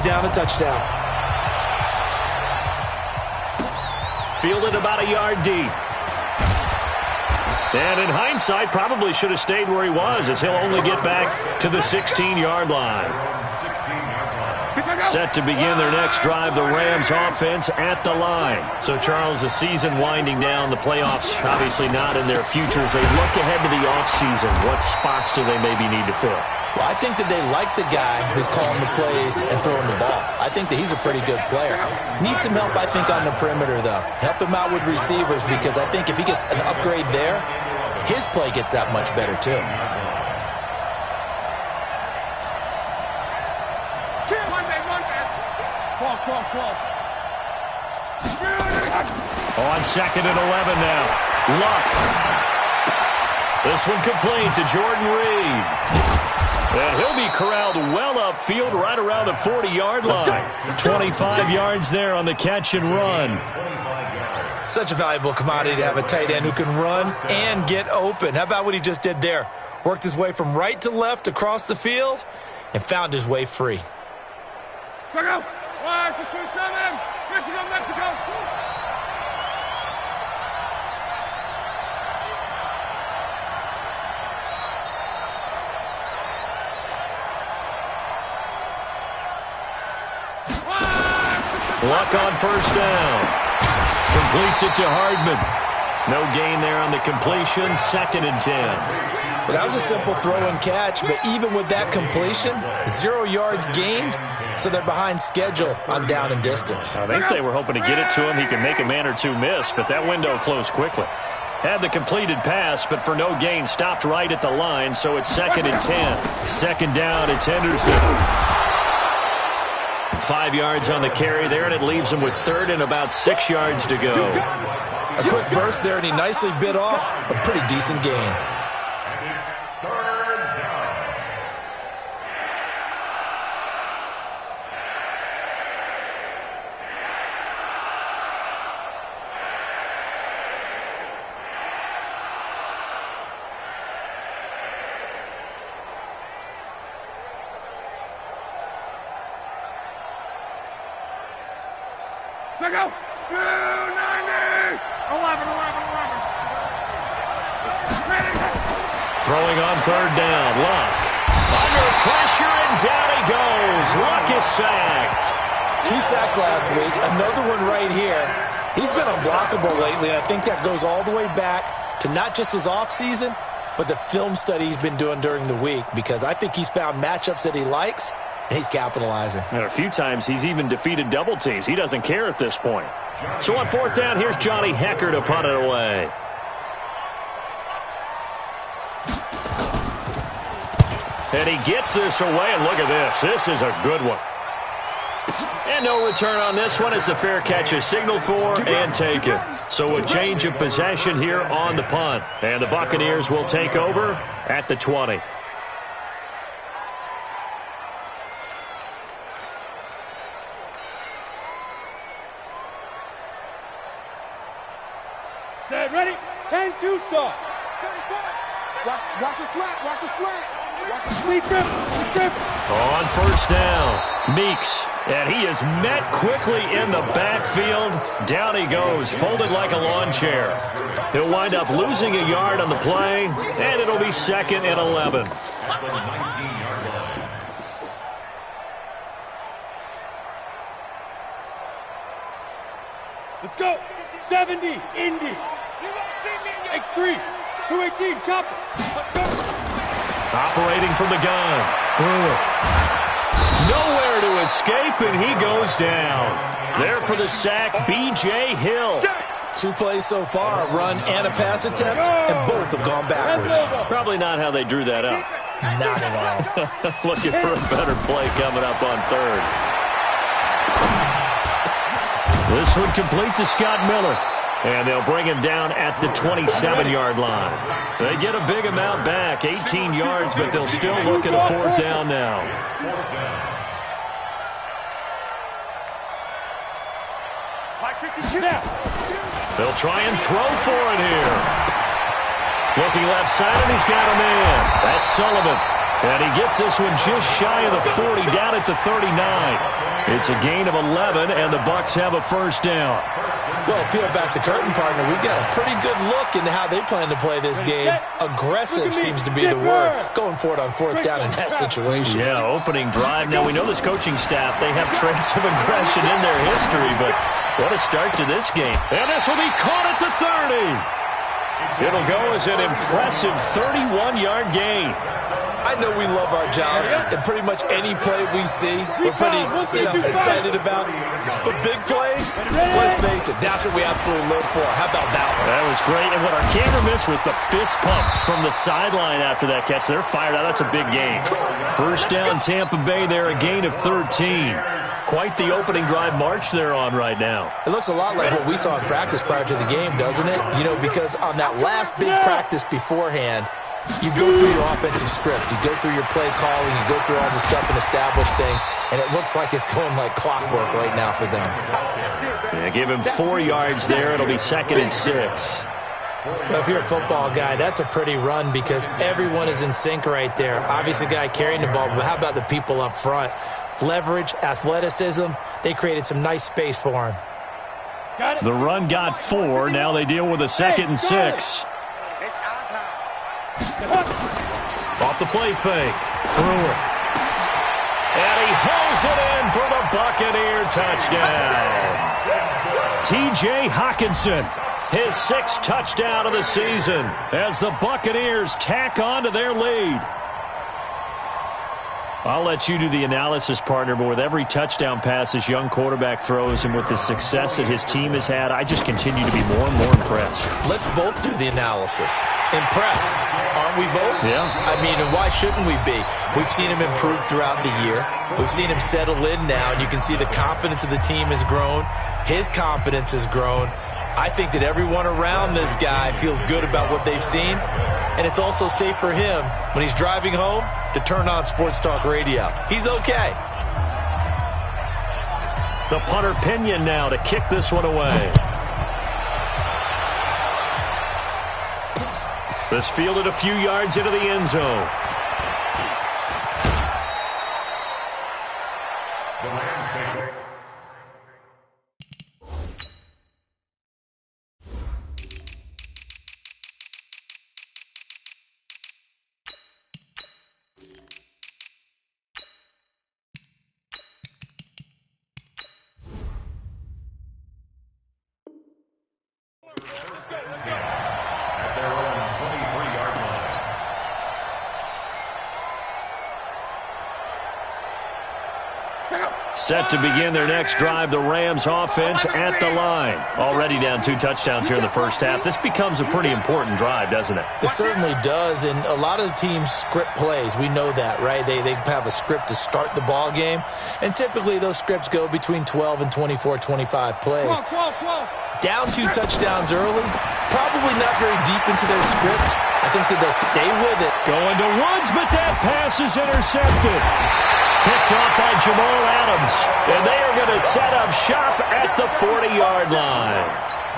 down a touchdown. Fielded about a yard deep. And in hindsight, probably should have stayed where he was, as he'll only get back to the 16-yard line. Set to begin their next drive, the Rams offense at the line. So, Charles, the season winding down, the playoffs obviously not in their future. As they look ahead to the offseason, what spots do they maybe need to fill? Well, I think that they like the guy who's calling the plays and throwing the ball. I think that he's a pretty good player. Needs some help, I think, on the perimeter, though. Help him out with receivers, because I think if he gets an upgrade there, his play gets that much better, too. On 2nd and 11 now. Luck. This one complete to Jordan Reed. And he'll be corralled well upfield right around the 40-yard line. 25 yards there on the catch and run. Such a valuable commodity to have a tight end who can run and get open. How about what he just did there? Worked his way from right to left across the field and found his way free. Check out. 627. Mexico, Mexico. Luck on first down. Completes it to Hardman. No gain there on the completion. 2nd and 10. Well, that was a simple throw and catch, but even with that completion, 0 yards gained, so they're behind schedule on down and distance. I think they were hoping to get it to him. He can make a man or two miss, but that window closed quickly. Had the completed pass, but for no gain, stopped right at the line, so it's 2nd and 10. 2nd down, it's Henderson. 5 yards on the carry there, and it leaves him with 3rd and about 6 yards to go. A quick burst there, and he nicely bit off a pretty decent gain. Check out. 290. 11. Throwing on 3rd down. Luck. Under pressure, and down he goes. Luck is sacked. 2 sacks last week. Another one right here. He's been unblockable lately, and I think that goes all the way back to not just his offseason, but the film study he's been doing during the week, because I think he's found matchups that he likes, and he's capitalizing. And a few times he's even defeated double teams. He doesn't care at this point. So on 4th down, here's Johnny Hecker to punt it away. And he gets this away, and look at this. This is a good one. And no return on this one as the fair catch is signaled for and taken. So a change of possession here on the punt. And the Buccaneers will take over at the 20. Set, ready? 10-2 saw. Watch a slant. Watch a slant. Watch a Sneak grip. On 1st down, Meeks. And he is met quickly in the backfield. Down he goes, folded like a lawn chair. He'll wind up losing a yard on the play, and it'll be 2nd and 11. Let's go. 70, Indy. X3, 218, chopper. Let's go. Operating from the gun. Nowhere to escape, and he goes down. There for the sack, B.J. Hill. 2 plays so far, a run and a pass attempt, and both have gone backwards. Probably not how they drew that up. Not at all. Looking for a better play coming up on 3rd. This one complete to Scott Miller. And they'll bring him down at the 27-yard line. They get a big amount back, 18 yards, but they'll still look at a 4th down now. They'll try and throw for it here. Looking left side, and he's got a man. That's Sullivan. And he gets this one just shy of the 40, down at the 39. It's a gain of 11, and the Bucs have a first down. Well, peel back the curtain, partner. We've got a pretty good look into how they plan to play this game. Aggressive seems to be the word. Going for it on fourth down in that situation. Yeah, opening drive. Now, we know this coaching staff, they have traits of aggression in their history, but what a start to this game. And this will be caught at the 30. It'll go as an impressive 31-yard gain. I know we love our jobs, and pretty much any play we see, we're pretty excited about. But big plays, let's face it, that's what we absolutely live for. How about that one? That was great, and what our camera missed was the fist pumps from the sideline after that catch. They're fired out. That's a big gain. First down, Tampa Bay there, a gain of 13. Quite the opening drive march they're on right now. It looks a lot like what we saw in practice prior to the game, doesn't it? You know, because on that last big practice beforehand, you go through your offensive script. You go through your play calling. You go through all the stuff and establish things. And it looks like it's going like clockwork right now for them. Yeah, give him 4 yards there. It'll be 2nd and 6. Well, if you're a football guy, that's a pretty run because everyone is in sync right there. Obviously, the guy carrying the ball, but how about the people up front? Leverage, athleticism. They created some nice space for him. The run got 4. Now they deal with a 2nd and 6. Off the play fake. Brewer. And he hauls it in for the Buccaneer touchdown. T.J. Hockenson, his 6th touchdown of the season as the Buccaneers tack on to their lead. I'll let you do the analysis, partner, but with every touchdown pass this young quarterback throws and with the success that his team has had, I just continue to be more and more impressed. Let's both do the analysis. Impressed, aren't we both? Yeah. I mean, and why shouldn't we be? We've seen him improve throughout the year. We've seen him settle in now, and you can see the confidence of the team has grown. His confidence has grown. I think that everyone around this guy feels good about what they've seen, and it's also safe for him when he's driving home to turn on Sports Talk Radio. He's okay. The punter Pinion now to kick this one away. This fielded a few yards into the end zone. Set to begin their next drive, the Rams offense at the line. Already down 2 touchdowns here in the first half. This becomes a pretty important drive, doesn't it? It certainly does, and a lot of the teams script plays. We know that, right? They have a script to start the ball game, and typically those scripts go between 12 and 24, 25 plays. Down 2 touchdowns early, probably not very deep into their script. I think that they'll stay with it. Going to Woods, but that pass is intercepted. Picked off by Jamal Adams. And they are going to set up shop at the 40-yard line.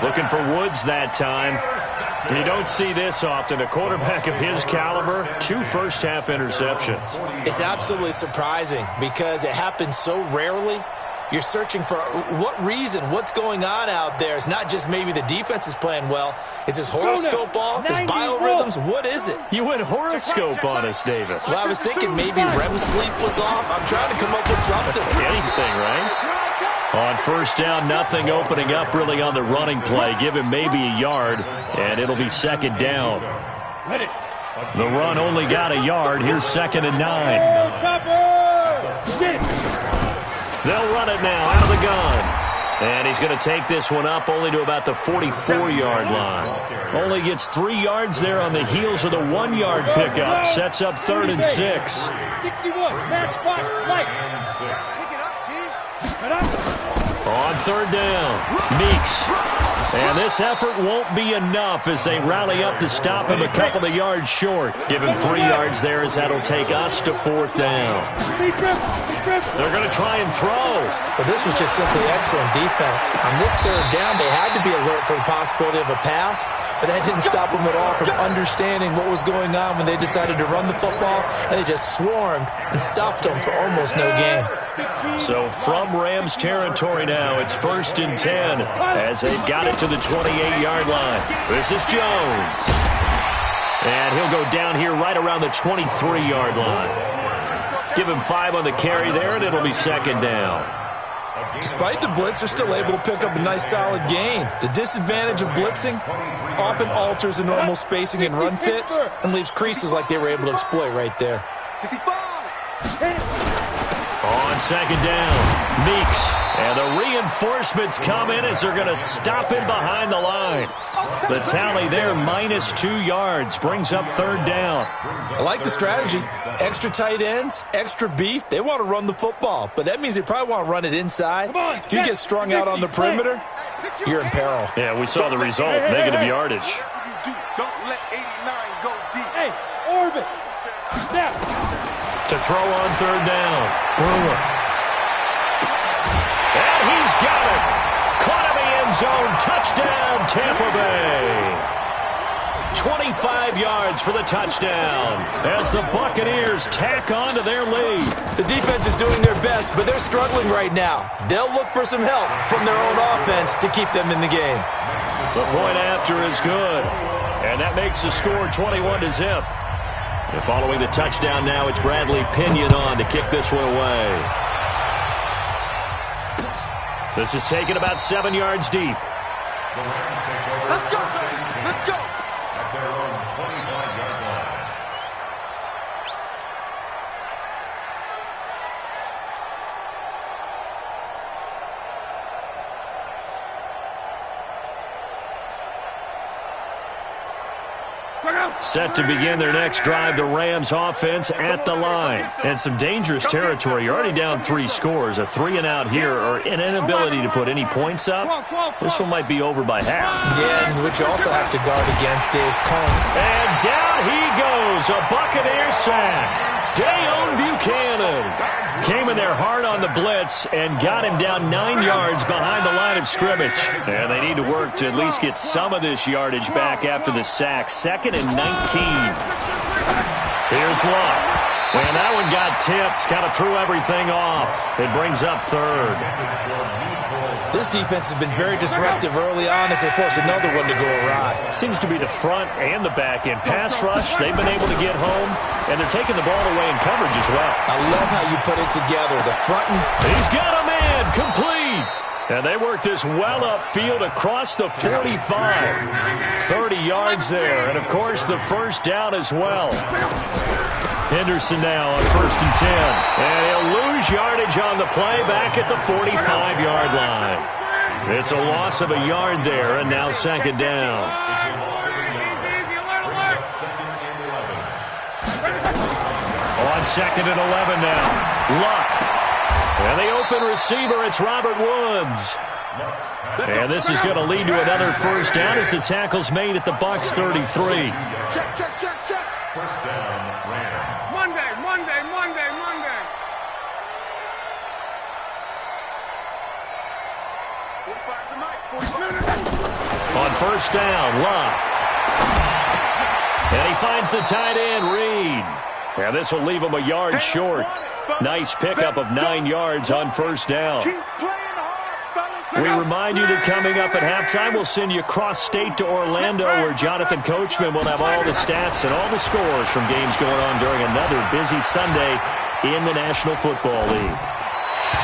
Looking for Woods that time. You don't see this often. A quarterback of his caliber, 2 first-half interceptions. It's absolutely surprising because it happens so rarely. You're searching for what reason, what's going on out there. It's not just maybe the defense is playing well. Is his horoscope off? His biorhythms? What is it? You went horoscope on us, David. Well, I was thinking maybe REM sleep was off. I'm trying to come up with something. Anything, right? On first down, nothing opening up really on the running play. Give him maybe a yard, and it'll be 2nd down. The run only got a yard. Here's 2nd and 9. They'll run it now out of the gun. And he's going to take this one up only to about the 44-yard line. Only gets 3 yards there on the heels of the 1-yard pickup. Sets up 3rd and 6. 61, matchbox, light. On 3rd down, Meeks. And this effort won't be enough as they rally up to stop him a couple of yards short. Give him 3 yards there as that'll take us to 4th down. They're going to try and throw. Well, this was just simply excellent defense. On this third down, they had to be alert for the possibility of a pass, but that didn't stop them at all from understanding what was going on when they decided to run the football, and they just swarmed and stuffed them for almost no gain. So from Rams territory now, it's 1st and 10 as they've got it to the 28-yard line. This is Jones. And he'll go down here right around the 23-yard line. Give him 5 on the carry there, and it'll be 2nd down. Despite the blitz, they're still able to pick up a nice solid gain. The disadvantage of blitzing often alters the normal spacing and run fits and leaves creases like they were able to exploit right there. On 2nd down, Meeks. And the reinforcements come in as they're going to stop him behind the line. The tally there, -2 yards, brings up 3rd down. I like the strategy. Extra tight ends, extra beef. They want to run the football, but that means they probably want to run it inside. If you get strung out on the perimeter, you're in peril. Yeah, we saw the result, negative yardage. Don't let 89 go deep. Hey, orbit. Snap. To throw on 3rd down, Brewer. And he's got it. Caught in the end zone. Touchdown, Tampa Bay. 25 yards for the touchdown as the Buccaneers tack on to their lead. The defense is doing their best, but they're struggling right now. They'll look for some help from their own offense to keep them in the game. The point after is good, and that makes the score 21-0. And following the touchdown now, it's Bradley Pinion on to kick this one away. This is taken about 7 yards deep. Let's go, son. Let's go. At their own 25-yard line. Set to begin their next drive, the Rams offense at the line. And some dangerous territory. You're already down 3 scores. A 3-and-out here or an inability to put any points up. This one might be over by half. Yeah, and what you also have to guard against is Cohen. And down he goes. A Buccaneer sack. Dayon Buchanan came in there hard on the blitz and got him down 9 yards behind the line of scrimmage. And they need to work to at least get some of this yardage back after the sack. 2nd and 19. Here's Luck. And that one got tipped. Kind of threw everything off. It brings up 3rd. This defense has been very disruptive early on as they force another one to go awry. Seems to be the front and the back end. Pass rush, they've been able to get home, and they're taking the ball away in coverage as well. I love how you put it together. The front and... He's got a man, complete. And they work this well upfield across the 45. 30 yards there, and of course the first down as well. Henderson now on 1st and 10. And he'll lose yardage on the play back at the 45-yard line. It's a loss of a yard there, and now 2nd down. On 2nd and 11 now. Luck. And the open receiver, it's Robert Woods. And this is going to lead to another first down as the tackle's made at the Bucs 33. Check, check, check, check. First down, Rams. Monday. On 1st down, Luck. And he finds the tight end, Reed. And this will leave him a yard short. Nice pickup of 9 yards on 1st down. We remind you that coming up at halftime, we'll send you cross-state to Orlando, where Jonathan Coachman will have all the stats and all the scores from games going on during another busy Sunday in the National Football League.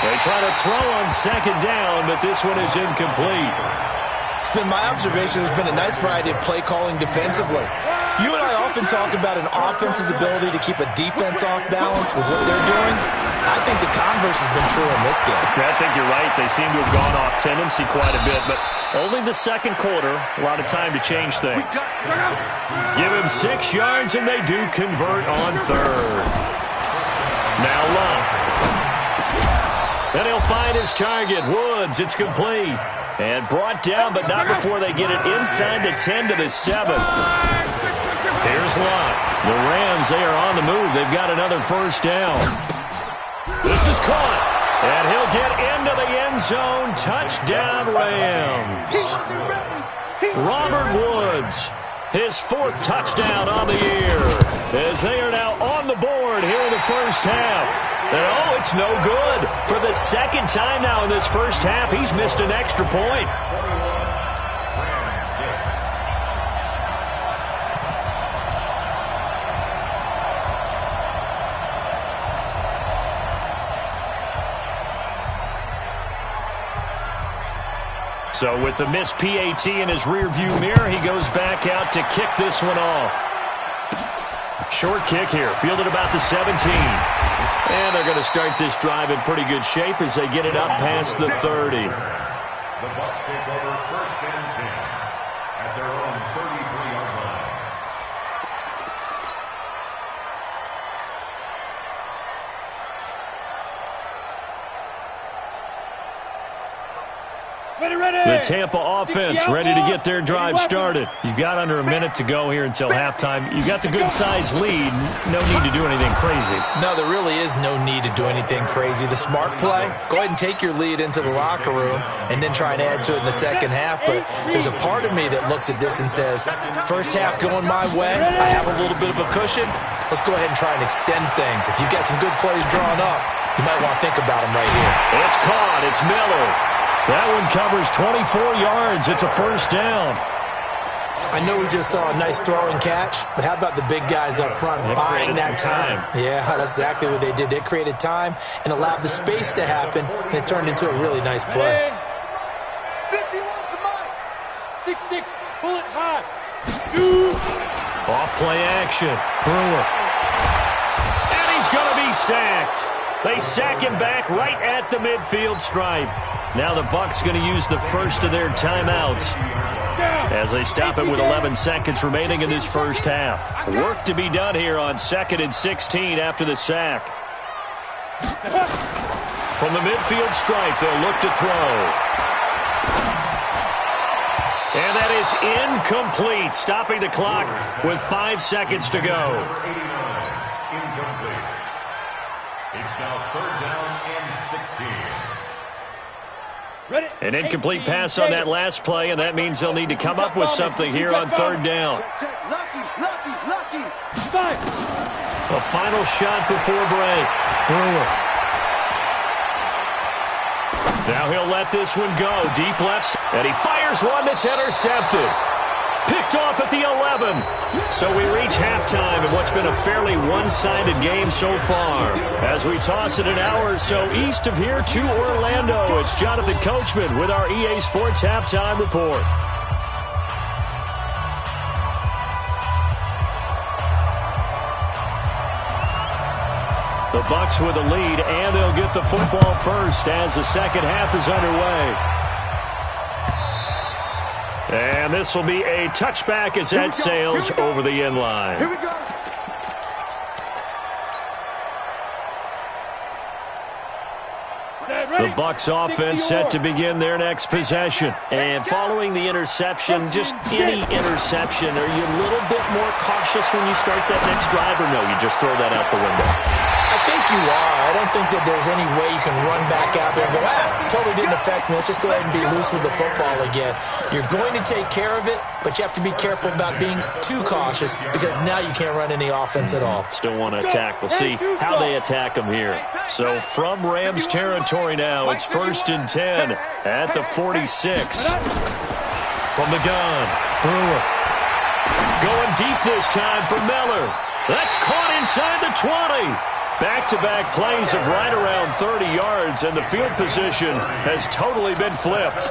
They try to throw on 2nd down, but this one is incomplete. It's been my observation there's been a nice variety of play calling defensively. You and I often talk about an offense's ability to keep a defense off balance with what they're doing. I think the converse has been true in this game. I think you're right. They seem to have gone off tendency quite a bit, but only the 2nd quarter, a lot of time to change things. Give him 6 yards, and they do convert on 3rd. Now Luck. And he'll find his target, Woods. It's complete. And brought down, but not before they get it inside the 10 to the 7. Here's Luck. The Rams, they are on the move. They've got another first down. This is caught. And he'll get into the end zone. Touchdown, Rams. Robert Woods, his 4th touchdown on the year, as they are now on the board here in the first half. And oh, it's no good. For the 2nd time now in this first half, he's missed an extra point. So with the missed PAT in his rearview mirror, he goes back out to kick this one off. Short kick here, fielded about the 17. And they're going to start this drive in pretty good shape as they get it up past the 30. The Bucs take over 1st and 10 at their own 33-yard line. The Tampa offense ready to get their drive started. You've got under a minute to go here until halftime. You've got the good-sized lead. No need to do anything crazy. No, there really is no need to do anything crazy. The smart play, go ahead and take your lead into the locker room and then try and add to it in the second half. But there's a part of me that looks at this and says, first half going my way, I have a little bit of a cushion. Let's go ahead and try and extend things. If you've got some good plays drawn up, you might want to think about them right here. It's caught. It's Miller. That one covers 24 yards. It's a first down. I know we just saw a nice throw and catch, but how about the big guys up front buying that time? Yeah, that's exactly what they did. They created time and allowed the space to happen, and it turned into a really nice play. 51 to Mike. 6-6, pull it high. 2. Off play action. Brewer. And he's going to be sacked. They sack him back right at the midfield stripe. Now the Bucs going to use the first of their timeouts as they stop it with 11 seconds remaining in this first half. Work to be done here on 2nd and 16 after the sack. From the midfield stripe, they'll look to throw. And that is incomplete, stopping the clock with 5 seconds to go. Incomplete. It's now 3rd down and 16. An incomplete pass on that last play, and that means they'll need to come up with something here on 3rd down. A final shot before break. Brewer. Now he'll let this one go. Deep left, and he fires one that's intercepted. Picked off at the 11. So we reach halftime in what's been a fairly one-sided game so far. As we toss it an hour or so east of here to Orlando, it's Jonathan Coachman with our EA Sports Halftime Report. The Bucs with a lead, and they'll get the football first as the second half is underway. And this will be a touchback as that sails over the end line. Here we go. The Bucs offense set to begin their next possession. And following the interception, just any interception, are you a little bit more cautious when you start that next drive, or no, you just throw that out the window? I think you are. I don't think that there's any way you can run back out there and go, totally didn't affect me. Let's just go ahead and be loose with the football again. You're going to take care of it, but you have to be careful about being too cautious because now you can't run any offense at all. Still want to attack. We'll see how they attack them here. So from Rams territory now, it's 1st and 10 at the 46. From the gun, Brewer. Going deep this time for Miller. That's caught inside the 20. Back-to-back plays of right around 30 yards, and the field position has totally been flipped.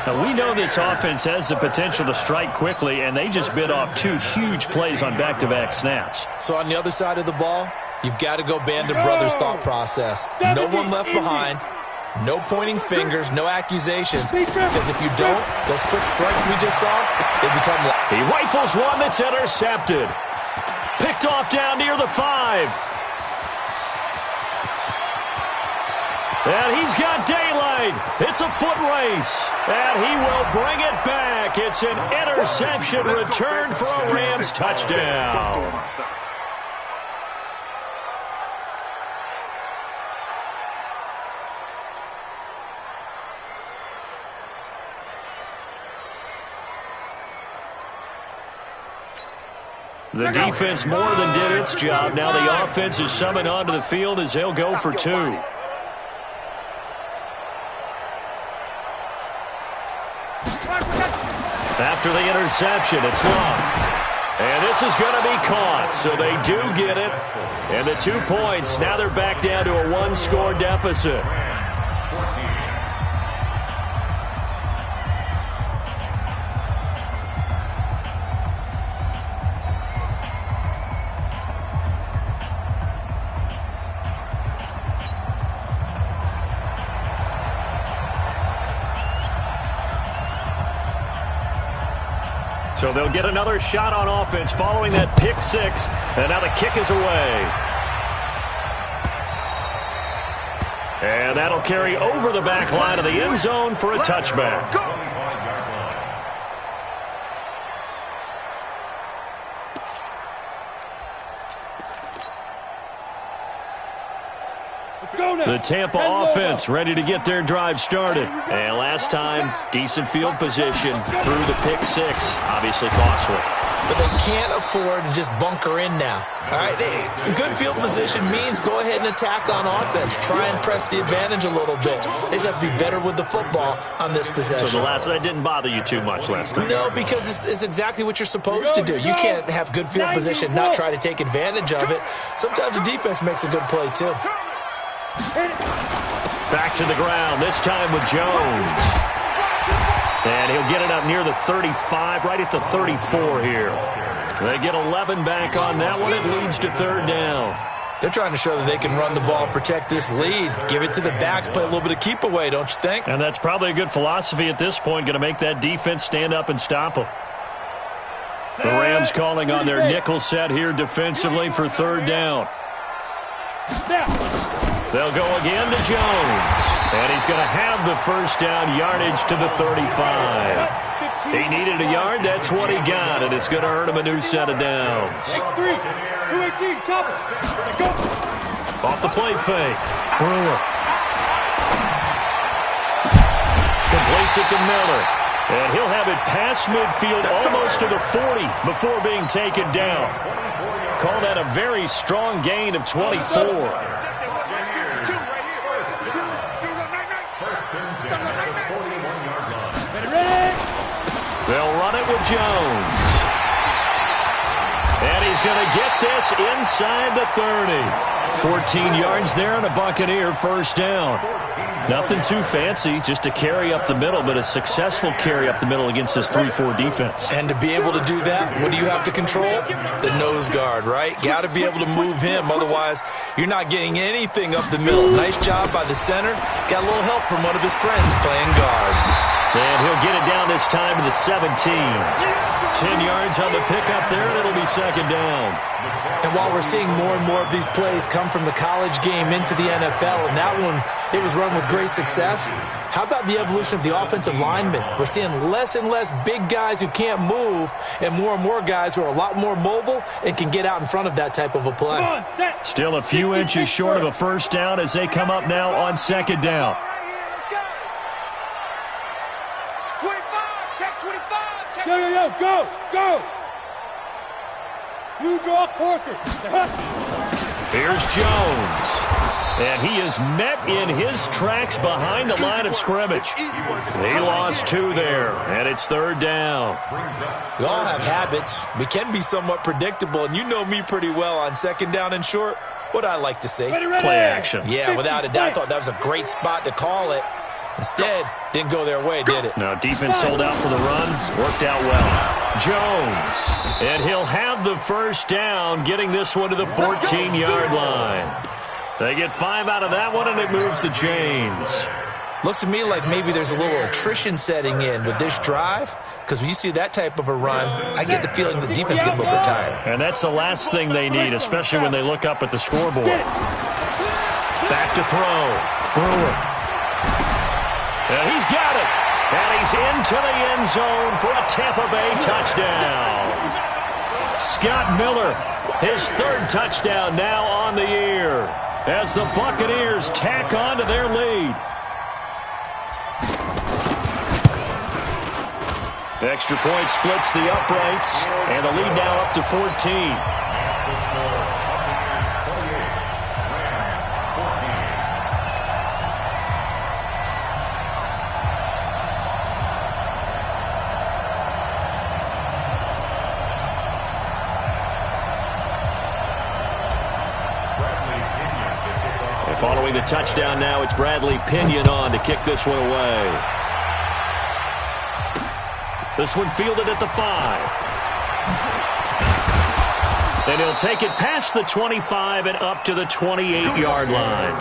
Now, we know this offense has the potential to strike quickly, and they just bit off 2 huge plays on back-to-back snaps. So on the other side of the ball, you've got to go Band of Brothers thought process. No one left behind, no pointing fingers, no accusations, because if you don't, those quick strikes we just saw, they become... He rifles one that's intercepted. Picked off down near the 5. And he's got daylight. It's a foot race. And he will bring it back. It's an interception return for a Rams touchdown. The defense more than did its job. Now the offense is summoned onto the field as they'll go for two. After the interception, it's long. And this is going to be caught, so they do get it. And the 2 points, now they're back down to a one-score deficit. So they'll get another shot on offense following that pick six. And now the kick is away. And that'll carry over the back line of the end zone for a touchback. The Tampa offense ready to get their drive started. And last time, decent field position through the pick six. Obviously costly. But they can't afford to just bunker in now. All right, good field position means go ahead and attack on offense. Try and press the advantage a little bit. They just have to be better with the football on this possession. So that didn't bother you too much last time? No, because it's exactly what you're supposed to do. You can't have good field position, not try to take advantage of it. Sometimes the defense makes a good play, too. Back to the ground, this time with Jones. And he'll get it up near the 35, right at the 34 here. They get 11 back on that one. It leads to third down. They're trying to show that they can run the ball and protect this lead. Give it to the backs, play a little bit of keep away, don't you think? And that's probably a good philosophy at this point, going to make that defense stand up and stop them. The Rams calling on their nickel set here defensively for third down. They'll go again to Jones. And he's going to have the first down yardage to the 35. He needed a yard. That's what he got. And it's going to earn him a new set of downs. Off the play fake. Brewer. Completes it to Miller. And he'll have it past midfield almost to the 40 before being taken down. Call that a very strong gain of 24. They'll run it with Jones. And he's going to get this inside the 30. 14 yards there and a Buccaneer first down. Nothing too fancy, just a carry up the middle, but a successful carry up the middle against this 3-4 defense. And to be able to do that, what do you have to control? The nose guard, right? Got to be able to move him, otherwise you're not getting anything up the middle. Nice job by the center. Got a little help from one of his friends playing guard. And he'll get it down this time to the 17. 10 yards on the pickup there, and it'll be second down. And while we're seeing more and more of these plays come from the college game into the NFL, and that one, it was run with great success, how about the evolution of the offensive linemen? We're seeing less and less big guys who can't move and more guys who are a lot more mobile and can get out in front of that type of a play. Still a few inches short of a first down as they come up now on second down. Go! You draw Corker. Here's Jones. And he is met in his tracks behind the line of scrimmage. He lost 2 there, and it's third down. We all have habits. We can be somewhat predictable, and you know me pretty well on second down and short. What I like to say? Play action. Yeah, without a doubt. I thought that was a great spot to call it. Instead, didn't go their way, did it? No, defense sold out for the run. Worked out well. Jones. And he'll have the first down, getting this one to the 14-yard line. They get 5 out of that one, and it moves the chains. Looks to me like maybe there's a little attrition setting in with this drive, because when you see that type of a run, I get the feeling the defense is getting a little bit tired. And that's the last thing they need, especially when they look up at the scoreboard. Back to throw. Brewer. And he's got it. And he's into the end zone for a Tampa Bay touchdown. Scott Miller, his 3rd touchdown now on the year as the Buccaneers tack on to their lead. Extra point splits the uprights, and the lead now up to 14. Following the touchdown now, it's Bradley Pinion on to kick this one away. This one fielded at the 5. And he'll take it past the 25 and up to the 28-yard line.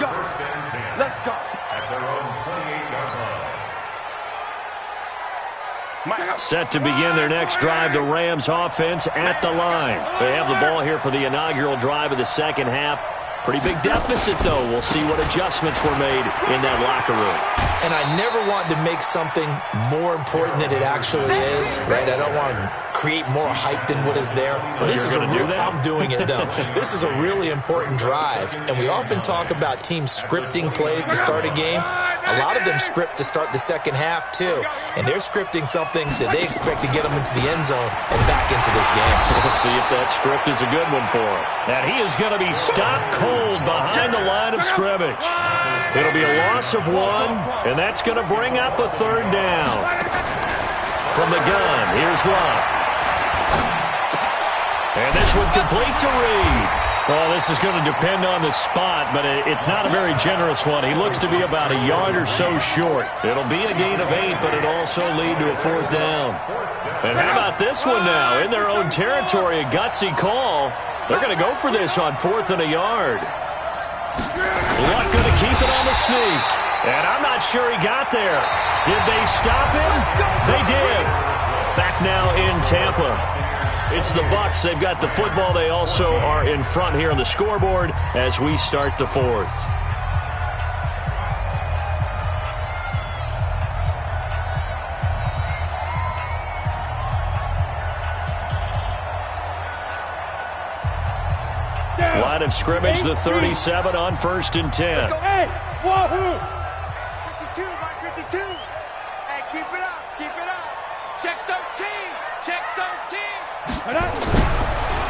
Let's go. At their own 28-yard line. Set to begin their next drive, the Rams offense at the line. They have the ball here for the inaugural drive of the second half. Pretty big deficit, though. We'll see what adjustments were made in that locker room. And I never want to make something more important than it actually is, right? I don't want to create more hype than what is there. But this is I'm doing it, though. This is a really important drive. And we often talk about teams scripting plays to start a game. A lot of them script to start the second half, too. And they're scripting something that they expect to get them into the end zone and back into this game. We'll see if that script is a good one for him. And he is going to be stopped cold behind the line of scrimmage. It'll be a loss of 1, and that's going to bring up a third down. From the gun, here's Love. And this one complete to Reed. Well, this is going to depend on the spot, but it's not a very generous one. He looks to be about a yard or so short. It'll be a gain of 8, but it'll also lead to a fourth down. And how about this one now? In their own territory, a gutsy call. They're going to go for this on 4th and a yard. Luck going to keep it on the sneak. And I'm not sure he got there. Did they stop him? They did. Back now in Tampa. It's the Bucs. They've got the football. They also are in front here on the scoreboard as we start the 4th. Line of scrimmage, the 37 on 1st and 10. Let's go. Hey, wahoo! 52 by 52. Hey, keep it up, keep it up. Check 13, check 13.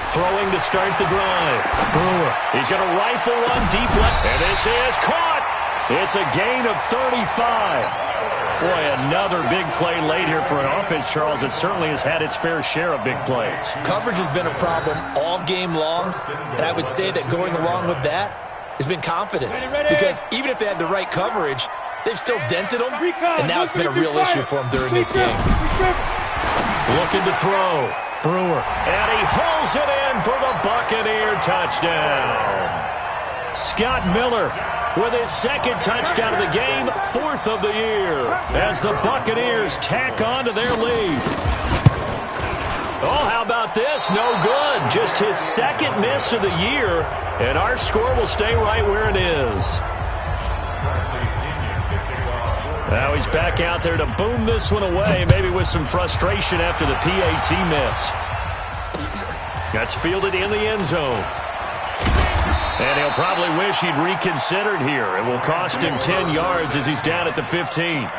Throwing to start the drive. Brewer. He's going to rifle one deep left. And this is caught. It's a gain of 35. Boy, another big play late here for an offense, Charles. It certainly has had its fair share of big plays. Coverage has been a problem all game long, and I would say that going along with that has been confidence. Because even if they had the right coverage, they've still dented them, and now it's been a real issue for them during this game. Looking to throw. Brewer. And he hauls it in for the Buccaneer touchdown. Scott Miller with his second touchdown of the game, 4th of the year, as the Buccaneers tack on to their lead. Oh, how about this? No good. Just his second miss of the year, and our score will stay right where it is. Now he's back out there to boom this one away, maybe with some frustration after the PAT miss. That's fielded in the end zone. And he'll probably wish he'd reconsidered here. It will cost him 10 yards as he's down at the 15.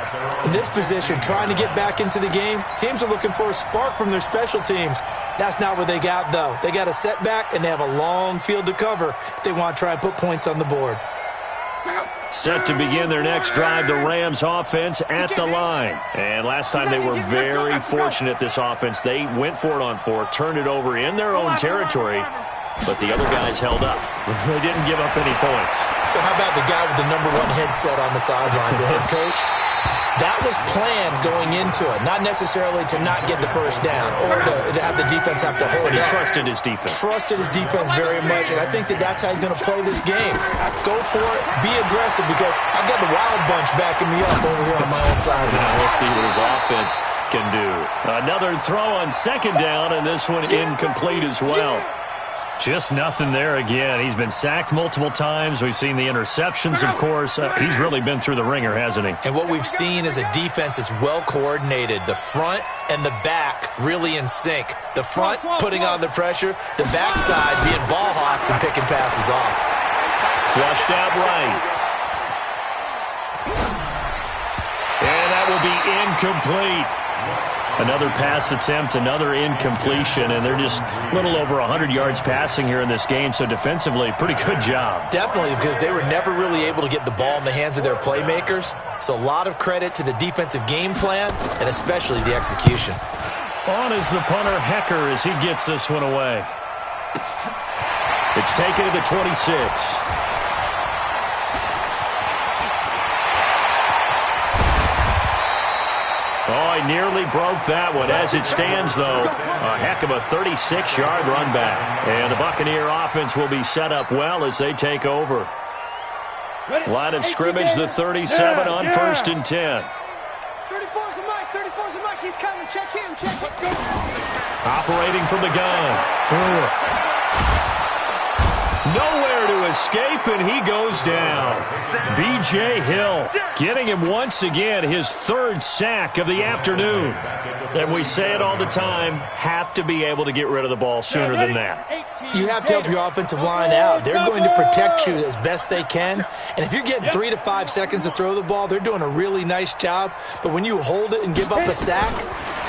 In this position, trying to get back into the game, teams are looking for a spark from their special teams. That's not what they got, though. They got a setback, and they have a long field to cover if they want to try and put points on the board. Set to begin their next drive, the Rams offense at the line. And last time they were very fortunate, this offense. They went for it on 4, turned it over in their own territory, but the other guys held up. They didn't give up any points. So how about the guy with the #1 headset on the sidelines, the head coach? That was planned going into it, not necessarily to not get the first down or to have the defense have to hold But he up. trusted his defense. Trusted his defense very much, and I think that that's how he's going to play this game. Go for it, be aggressive, because I've got the Wild Bunch backing me up over here on my own side. Now we'll see what his offense can do. Another throw on 2nd down, and this one incomplete as well. Just nothing there again. He's been sacked multiple times. We've seen the interceptions, of course. He's really been through the ringer, hasn't he? And what we've seen is a defense that's well coordinated. The front and the back really in sync. The front putting on the pressure. The backside being ball hawks and picking passes off. Flushed out right. And that will be incomplete. Another pass attempt, another incompletion, and they're just a little over 100 yards passing here in this game, so defensively, pretty good job. Definitely, because they were never really able to get the ball in the hands of their playmakers, so a lot of credit to the defensive game plan and especially the execution. On is the punter, Hecker, as he gets this one away. It's taken to the 26. Oh, he nearly broke that one. As it stands, though, a heck of a 36-yard run back. And the Buccaneer offense will be set up well as they take over. Line of scrimmage, the 37 on 1st and 10. 34's the Mike. 34's the Mike. He's coming. Check him. Check him. Operating from the gun. Nowhere to escape, and he goes down. B.J. Hill getting him once again his 3rd sack of the afternoon. And we say it all the time, have to be able to get rid of the ball sooner than that. You have to help your offensive line out. They're going to protect you as best they can. And if you're getting 3 to 5 seconds to throw the ball, they're doing a really nice job. But when you hold it and give up a sack,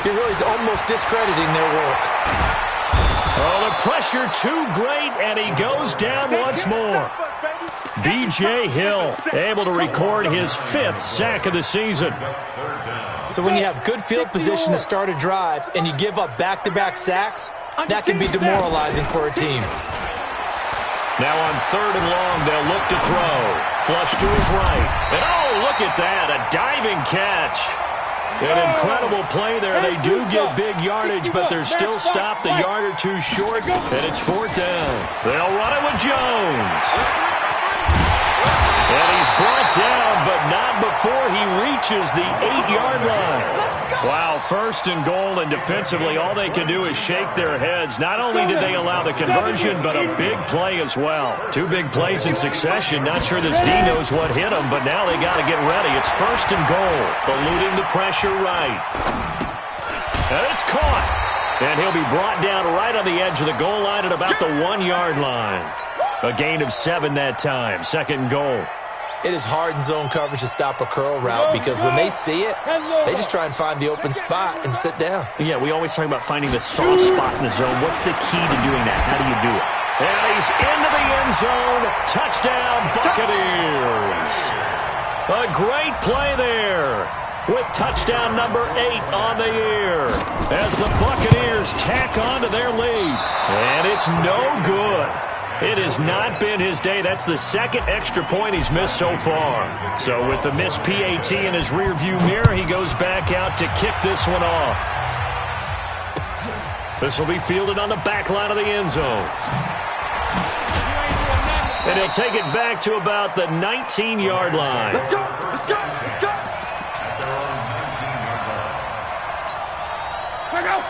you're really almost discrediting their work. Oh, the pressure too great, and he goes down once more. B.J. Hill able to record his 5th sack of the season. So when you have good field position to start a drive and you give up back-to-back sacks, that can be demoralizing for a team. Now on 3rd and long, they'll look to throw. Flush to his right. And oh, look at that, a diving catch. An incredible play there. They do get big yardage, but they're still stopped a yard or two short, and it's 4th down. They'll run it with Jones. And he's brought down, but not before he reaches the 8-yard line. Wow, 1st and goal, and defensively, all they can do is shake their heads. Not only did they allow the conversion, but a big play as well. 2 big plays in succession. Not sure this D knows what hit them, but now they got to get ready. It's 1st and goal, eluding the pressure right. And it's caught. And he'll be brought down right on the edge of the goal line at about the 1-yard line. A gain of 7 that time, 2nd and goal. It is hard in zone coverage to stop a curl route because when they see it, they just try and find the open spot and sit down. Yeah, we always talk about finding the soft spot in the zone. What's the key to doing that? How do you do it? And he's into the end zone. Touchdown, Buccaneers. A great play there with touchdown number 8 on the year as the Buccaneers tack on to their lead. And it's no good. It has not been his day. That's the 2nd extra point he's missed so far. So with the missed PAT in his rearview mirror, he goes back out to kick this one off. This will be fielded on the back line of the end zone. And he'll take it back to about the 19-yard line. Let's go. Let's go. Let's go.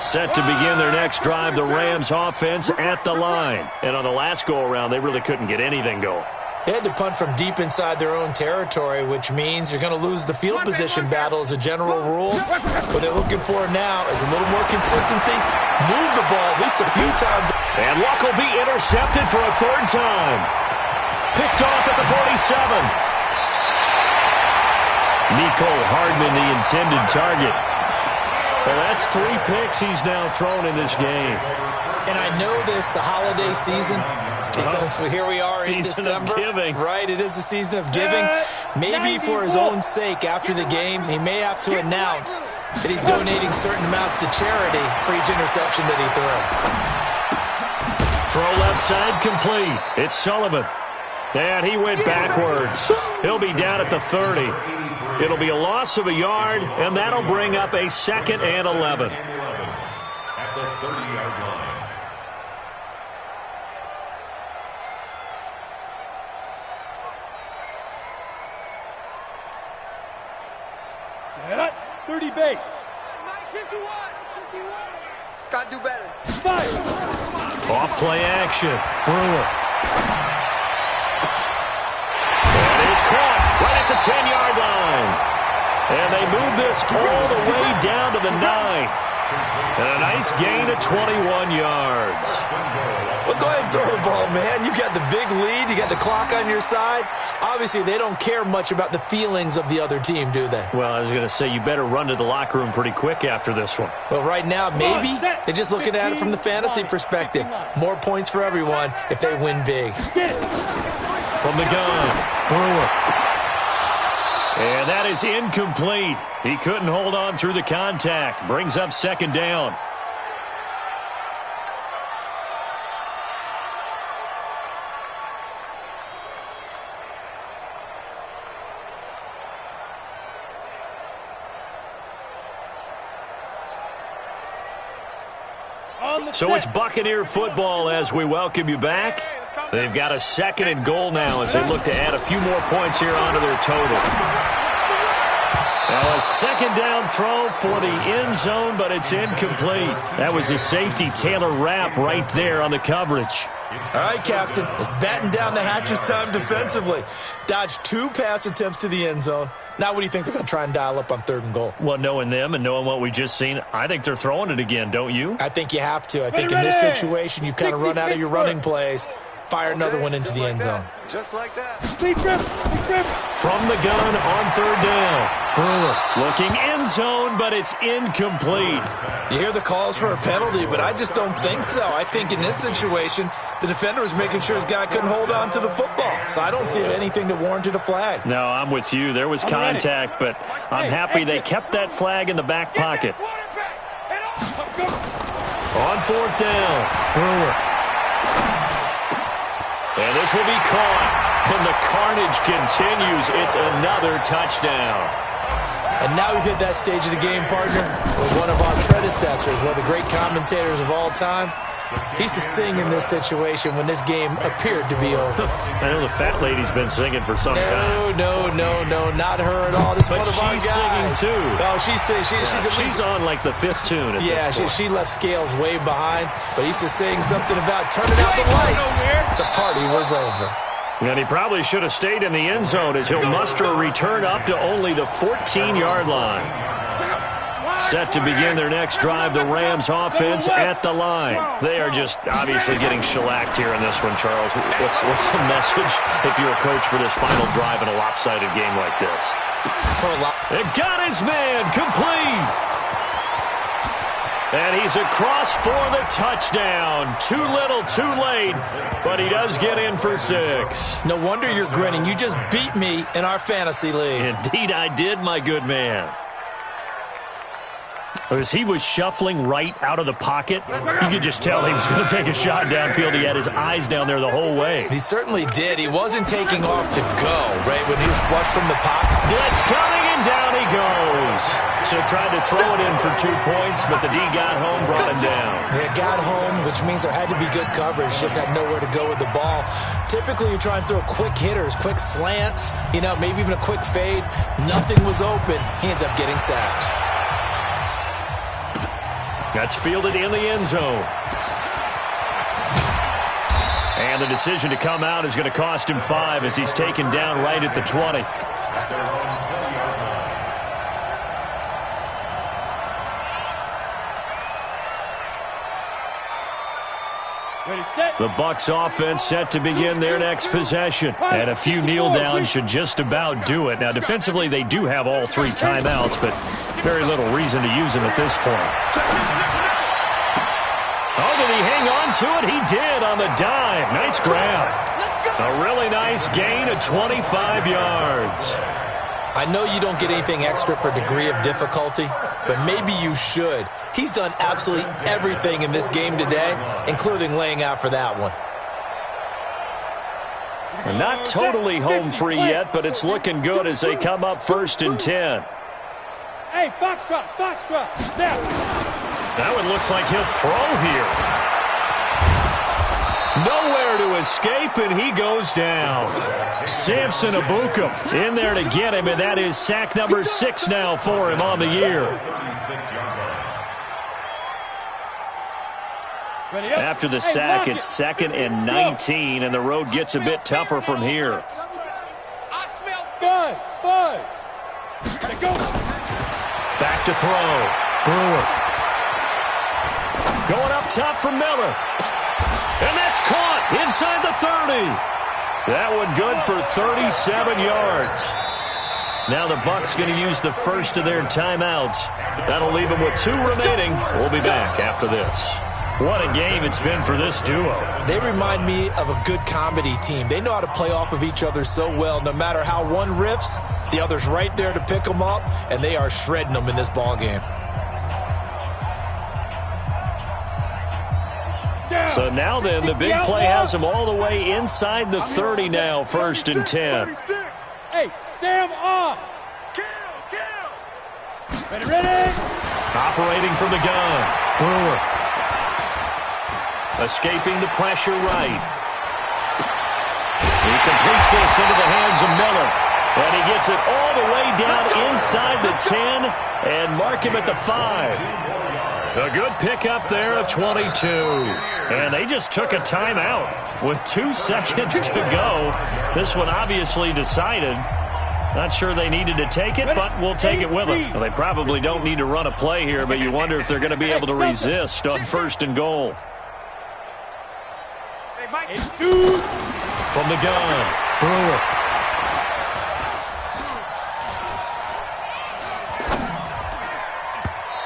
Set to begin their next drive, the Rams offense at the line. And on the last go-around, they really couldn't get anything going. They had to punt from deep inside their own territory, which means you're going to lose the field position battle as a general rule. What they're looking for now is a little more consistency. Move the ball at least a few times. And Luck will be intercepted for a 3rd time. Picked off at the 47. Nico Hardman, the intended target. Well, that's 3 picks he's now thrown in this game. And I know this, the holiday season, because here we are in December. Season of giving. Right, it is the season of giving. Maybe for his own sake, after the game, he may have to announce that he's donating certain amounts to charity for each interception that he threw. Throw left side complete. It's Sullivan. And he went backwards. He'll be down at the 30. It'll be a loss of a yard, and that'll bring up a 2nd and 11. At the 30-yard line. Set. 30 base. 51. Got to do better. 5. Off play action. Brewer. And he's caught right at the 10-yard line. And they move this all the way down to the 9. And a nice gain of 21 yards. Well, go ahead and throw the ball, man. You got the big lead. You got the clock on your side. Obviously, they don't care much about the feelings of the other team, do they? Well, I was going to say, you better run to the locker room pretty quick after this one. Well, right now, maybe they're just looking at it from the fantasy perspective. More points for everyone if they win big. From the gun, Brewer. And that is incomplete. He couldn't hold on through the contact. Brings up second down. So it's Buccaneer football as we welcome you back. They've got a 2nd and goal now as they look to add a few more points here onto their total. Now a 2nd down throw for the end zone, but it's incomplete. That was a safety Taylor Rapp right there on the coverage. All right, Captain. It's batten down the hatches time defensively. Dodged 2 pass attempts to the end zone. Now what do you think they're going to try and dial up on 3rd and goal? Well, knowing them and knowing what we just seen, I think they're throwing it again, don't you? I think you have to. I think in this situation, you've kind of run out of your running plays. Fire another one into the end zone. Just like that. From the gun on 3rd down. Brewer looking end zone, but it's incomplete. You hear the calls for a penalty, but I just don't think so. I think in this situation, the defender was making sure his guy couldn't hold on to the football. So I don't see anything that warranted a flag. No, I'm with you. There was contact, but I'm happy they kept that flag in the back pocket. On 4th down, Brewer. And this will be caught. And the carnage continues. It's another touchdown. And now we've hit that stage of the game, partner, with one of our predecessors, one of the great commentators of all time. He used to sing in this situation when this game appeared to be over. I know the fat lady's been singing for some time. No, not her at all. This is one of our guys. But she's singing too. Oh, she's singing. She's on like the 5th tune at this point. She left Scales way behind, but he used to sing something about turning out the lights. The party was over. And he probably should have stayed in the end zone as he'll muster a return up to only the 14-yard line. Set to begin their next drive, the Rams offense at the line. They are just obviously getting shellacked here in this one, Charles. What's the message if you're a coach for this final drive in a lopsided game like this? It got his man complete. And he's across for the touchdown. Too little, too late, but he does get in for 6. No wonder you're grinning. You just beat me in our fantasy league. Indeed I did, my good man. As he was shuffling right out of the pocket, you could just tell he was going to take a shot downfield. He had his eyes down there the whole way. He certainly did. He wasn't taking off to go, right, when he was flush from the pocket. Blitz coming, and down he goes. So tried to throw it in for 2 points, but the D got home, brought him down. Yeah, got home, which means there had to be good coverage. Just had nowhere to go with the ball. Typically, you try and throw quick hitters, quick slants, maybe even a quick fade. Nothing was open. He ends up getting sacked. That's fielded in the end zone. And the decision to come out is going to cost him 5 as he's taken down right at the 20. The Bucs offense set to begin their next possession. And a few kneel downs should just about do it. Now, defensively, they do have all 3 timeouts, but very little reason to use them at this point. Oh, did he hang on to it? He did on the dive. Nice grab. A really nice gain of 25 yards. I know you don't get anything extra for degree of difficulty, but maybe you should. He's done absolutely everything in this game today, including laying out for that one. We're not totally home free yet, but it's looking good as they come up 1st and 10. Hey, Foxtrot. Now. That one looks like he'll throw here. Nowhere to escape, and he goes down. Samson Ebukam in there to get him, and that is sack number 6 now for him on the year. After the sack, it's 2nd and 19, and the road gets a bit tougher from here. I smell buzz. Back to throw. Brewer. top for Miller. And that's caught inside the 30. That one good for 37 yards. Now the Bucs going to use the first of their timeouts. That'll leave them with 2 remaining. We'll be back after this. What a game it's been for this duo. They remind me of a good comedy team. They know how to play off of each other so well. No matter how one riffs, the other's right there to pick them up, and they are shredding them in this ball game. So now then, the big play has them all the way inside the 30 now, 1st and 10. Hey, Sam off. Ready. Operating from the gun. Brewer. Escaping the pressure right. He completes this into the hands of Miller. And he gets it all the way down inside the 10 and mark him at the 5. A good pickup there at 22. And they just took a timeout with 2 seconds to go. This one obviously decided. Not sure they needed to take it, but we'll take it with them. Well, they probably don't need to run a play here, but you wonder if they're going to be able to resist on 1st and goal. From the gun, Brewer.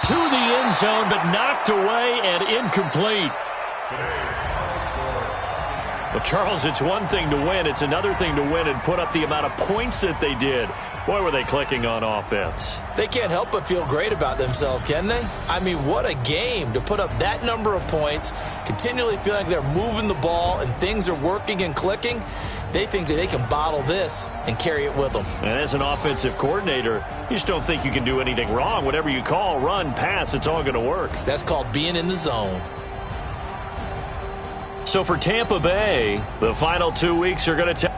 To the end zone, but knocked away and incomplete. Well, Charles, it's one thing to win. It's another thing to win and put up the amount of points that they did. Boy, were they clicking on offense. They can't help but feel great about themselves, can they? I mean, what a game to put up that number of points, continually feeling like they're moving the ball and things are working and clicking. They think that they can bottle this and carry it with them. And as an offensive coordinator, you just don't think you can do anything wrong. Whatever you call, run, pass, it's all going to work. That's called being in the zone. So for Tampa Bay, the final 2 weeks are going to take.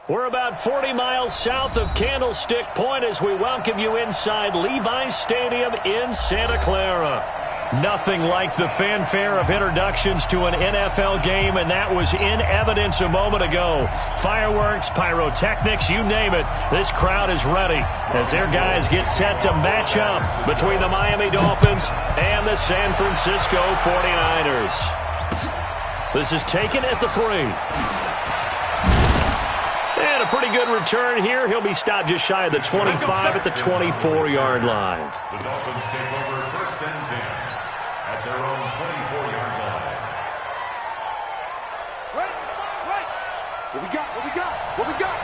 We're about 40 miles south of Candlestick Point as we welcome you inside Levi's Stadium in Santa Clara. Nothing like the fanfare of introductions to an NFL game, and that was in evidence a moment ago. Fireworks, pyrotechnics, you name it. This crowd is ready as their guys get set to match up between the Miami Dolphins and the San Francisco 49ers. This is taken at the 3. And a pretty good return here. He'll be stopped just shy of the 25 at the 24-yard line. The Dolphins take over first and 10 at their own 24-yard line. Right. What we got?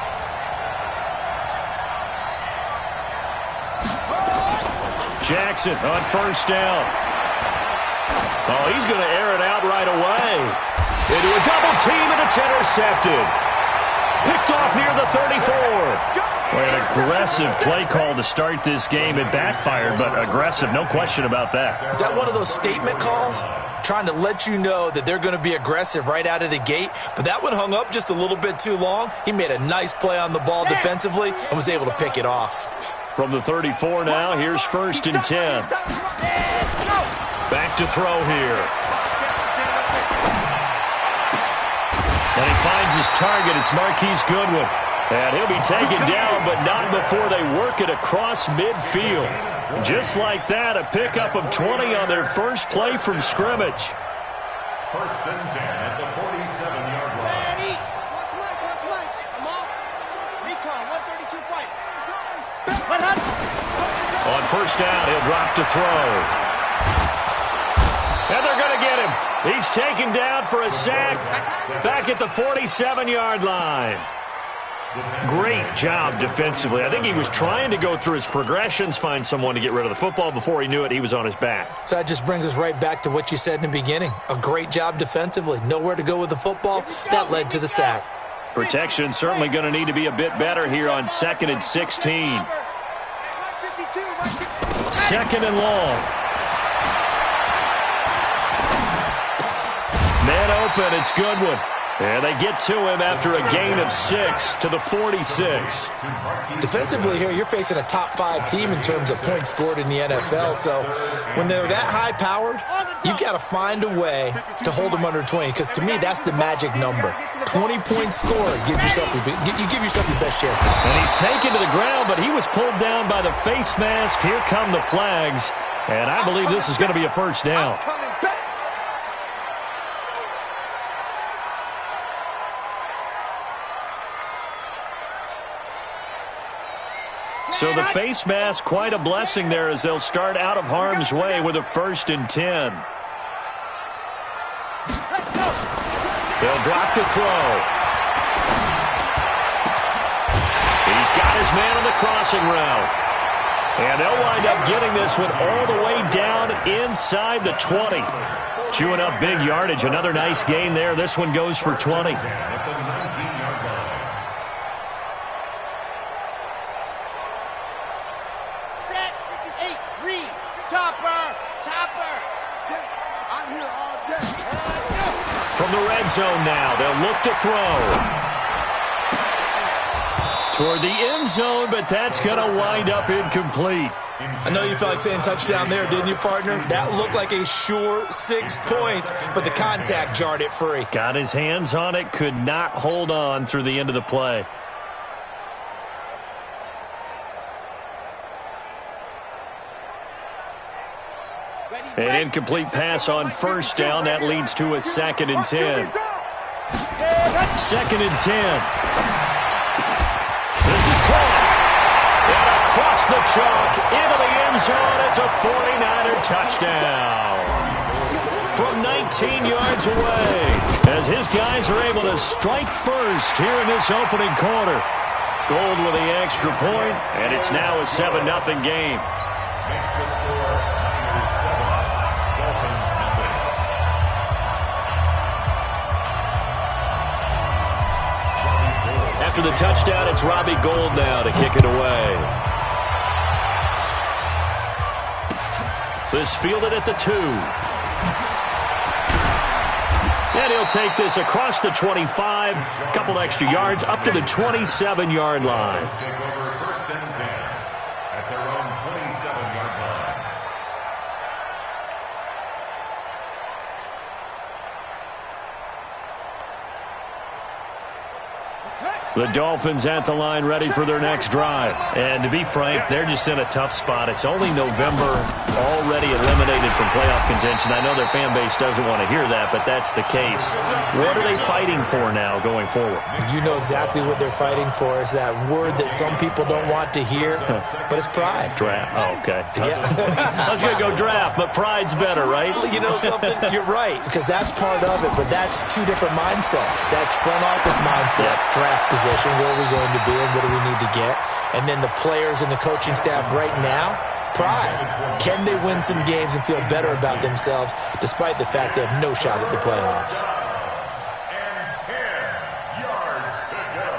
Jackson on first down. Oh, he's going to air it out right away. Into a double team, and it's intercepted. Picked off near the 34. Well, an aggressive play call to start this game. It backfired, but aggressive, no question about that. Is that one of those statement calls? Trying to let you know that they're going to be aggressive right out of the gate, but that one hung up just a little bit too long. He made a nice play on the ball defensively and was able to pick it off. From the 34 now, here's first and 10. Back to throw here. And he finds his target. It's Marquise Goodwin. And he'll be taken down, but not before they work it across midfield. Just like that, a pickup of 20 on their first play from scrimmage. First and 10 at the 47-yard line. Watch right. I'm off. Recon, 132 fight. On first down, he'll drop to throw. And they're going to get him. He's taken down for a sack back at the 47-yard line. Great job defensively. I think he was trying to go through his progressions, find someone to get rid of the football. Before he knew it, he was on his back. So that just brings us right back to what you said in the beginning. A great job defensively. Nowhere to go with the football. That led to the sack. Protection certainly going to need to be a bit better here on 2nd and 16. Second and long. Man open, it's Goodwin. And they get to him after a gain of 6 to the 46. Defensively here, you're facing a top 5 team in terms of points scored in the NFL. So when they're that high-powered, you've got to find a way to hold them under 20. Because to me, that's the magic number. 20 points scored, you give yourself your best chance. And he's taken to the ground, but he was pulled down by the face mask. Here come the flags. And I believe this is going to be a first down. So the face mask, quite a blessing there as they'll start out of harm's way with a 1st and 10. They'll drop to throw. He's got his man on the crossing route. And they'll wind up getting this one all the way down inside the 20. Chewing up big yardage. Another nice gain there. This one goes for 20. From the red zone now, they'll look to throw. Toward the end zone, but that's going to wind up incomplete. I know you felt like saying touchdown there, didn't you, partner? That looked like a sure 6 points, but the contact jarred it free. Got his hands on it, could not hold on through the end of the play. An incomplete pass on first down. That leads to a 2nd and 10. 2nd and 10. This is caught. And across the chalk into the end zone. It's a 49er touchdown. From 19 yards away. As his guys are able to strike first here in this opening quarter. Gold with the extra point, and it's now a 7-0 game. Makes the score Niners 7, Dolphins nothing. After the touchdown, it's Robbie Gould now to kick it away. This fielded at the 2. And he'll take this across the 25, a couple extra yards, up to the 27-yard line. Take over first and 10 at their own 27-yard line. The Dolphins at the line ready for their next drive. And to be frank, they're just in a tough spot. It's only November, already eliminated from playoff contention. I know their fan base doesn't want to hear that, but that's the case. What are they fighting for now going forward? You know exactly what they're fighting for. Is that word that some people don't want to hear, but it's pride. Draft. Oh, okay. Yeah. I was going to go draft, but pride's better, right? You know something? You're right, because that's part of it, but that's two different mindsets. That's front office mindset, draft position. Where are we going to be and what do we need to get? And then the players and the coaching staff right now, pride. Can they win some games and feel better about themselves despite the fact they have no shot at the playoffs? And 10 yards to go.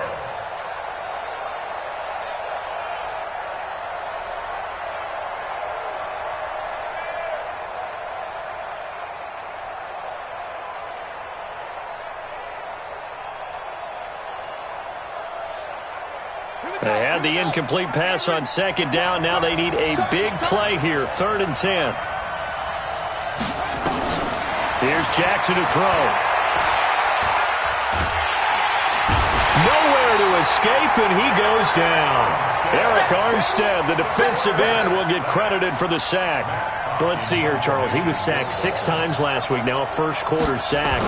They had the incomplete pass on second down. Now they need a big play here, 3rd and 10. Here's Jackson to throw. Nowhere to escape, and he goes down. Eric Armstead, the defensive end, will get credited for the sack. But let's see here, Charles. He was sacked 6 times last week. Now a first-quarter sack.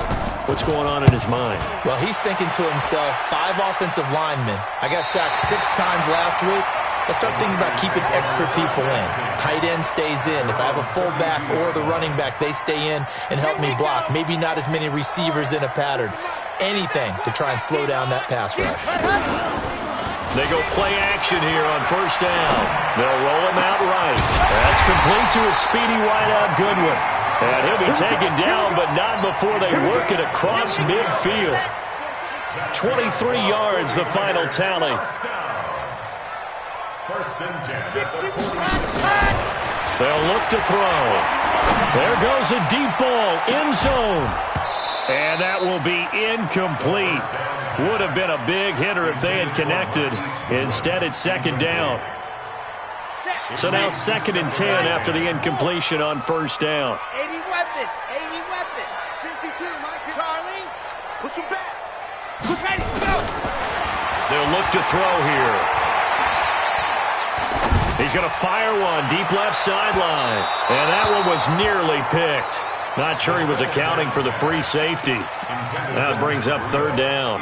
What's going on in his mind? Well, he's thinking to himself, 5 offensive linemen. I got sacked 6 times last week. Let's start thinking about keeping extra people in. Tight end stays in. If I have a fullback or the running back, they stay in and help me block. Maybe not as many receivers in a pattern. Anything to try and slow down that pass rush. They go play action here on first down. They'll roll him out right. That's complete to a speedy wideout Goodwin. And he'll be taken down, but not before they work it across midfield. 23 yards, the final tally. First and 10. They'll look to throw. There goes a deep ball, end zone. And that will be incomplete. Would have been a big hitter if they had connected. Instead, it's second down. So now 2nd and 10 after the incompletion on first down. 80 weapon, 52, Mike. Charlie, push him back. Push ready, go. They'll look to throw here. He's going to fire one deep left sideline. And that one was nearly picked. Not sure he was accounting for the free safety. That brings up 3rd down.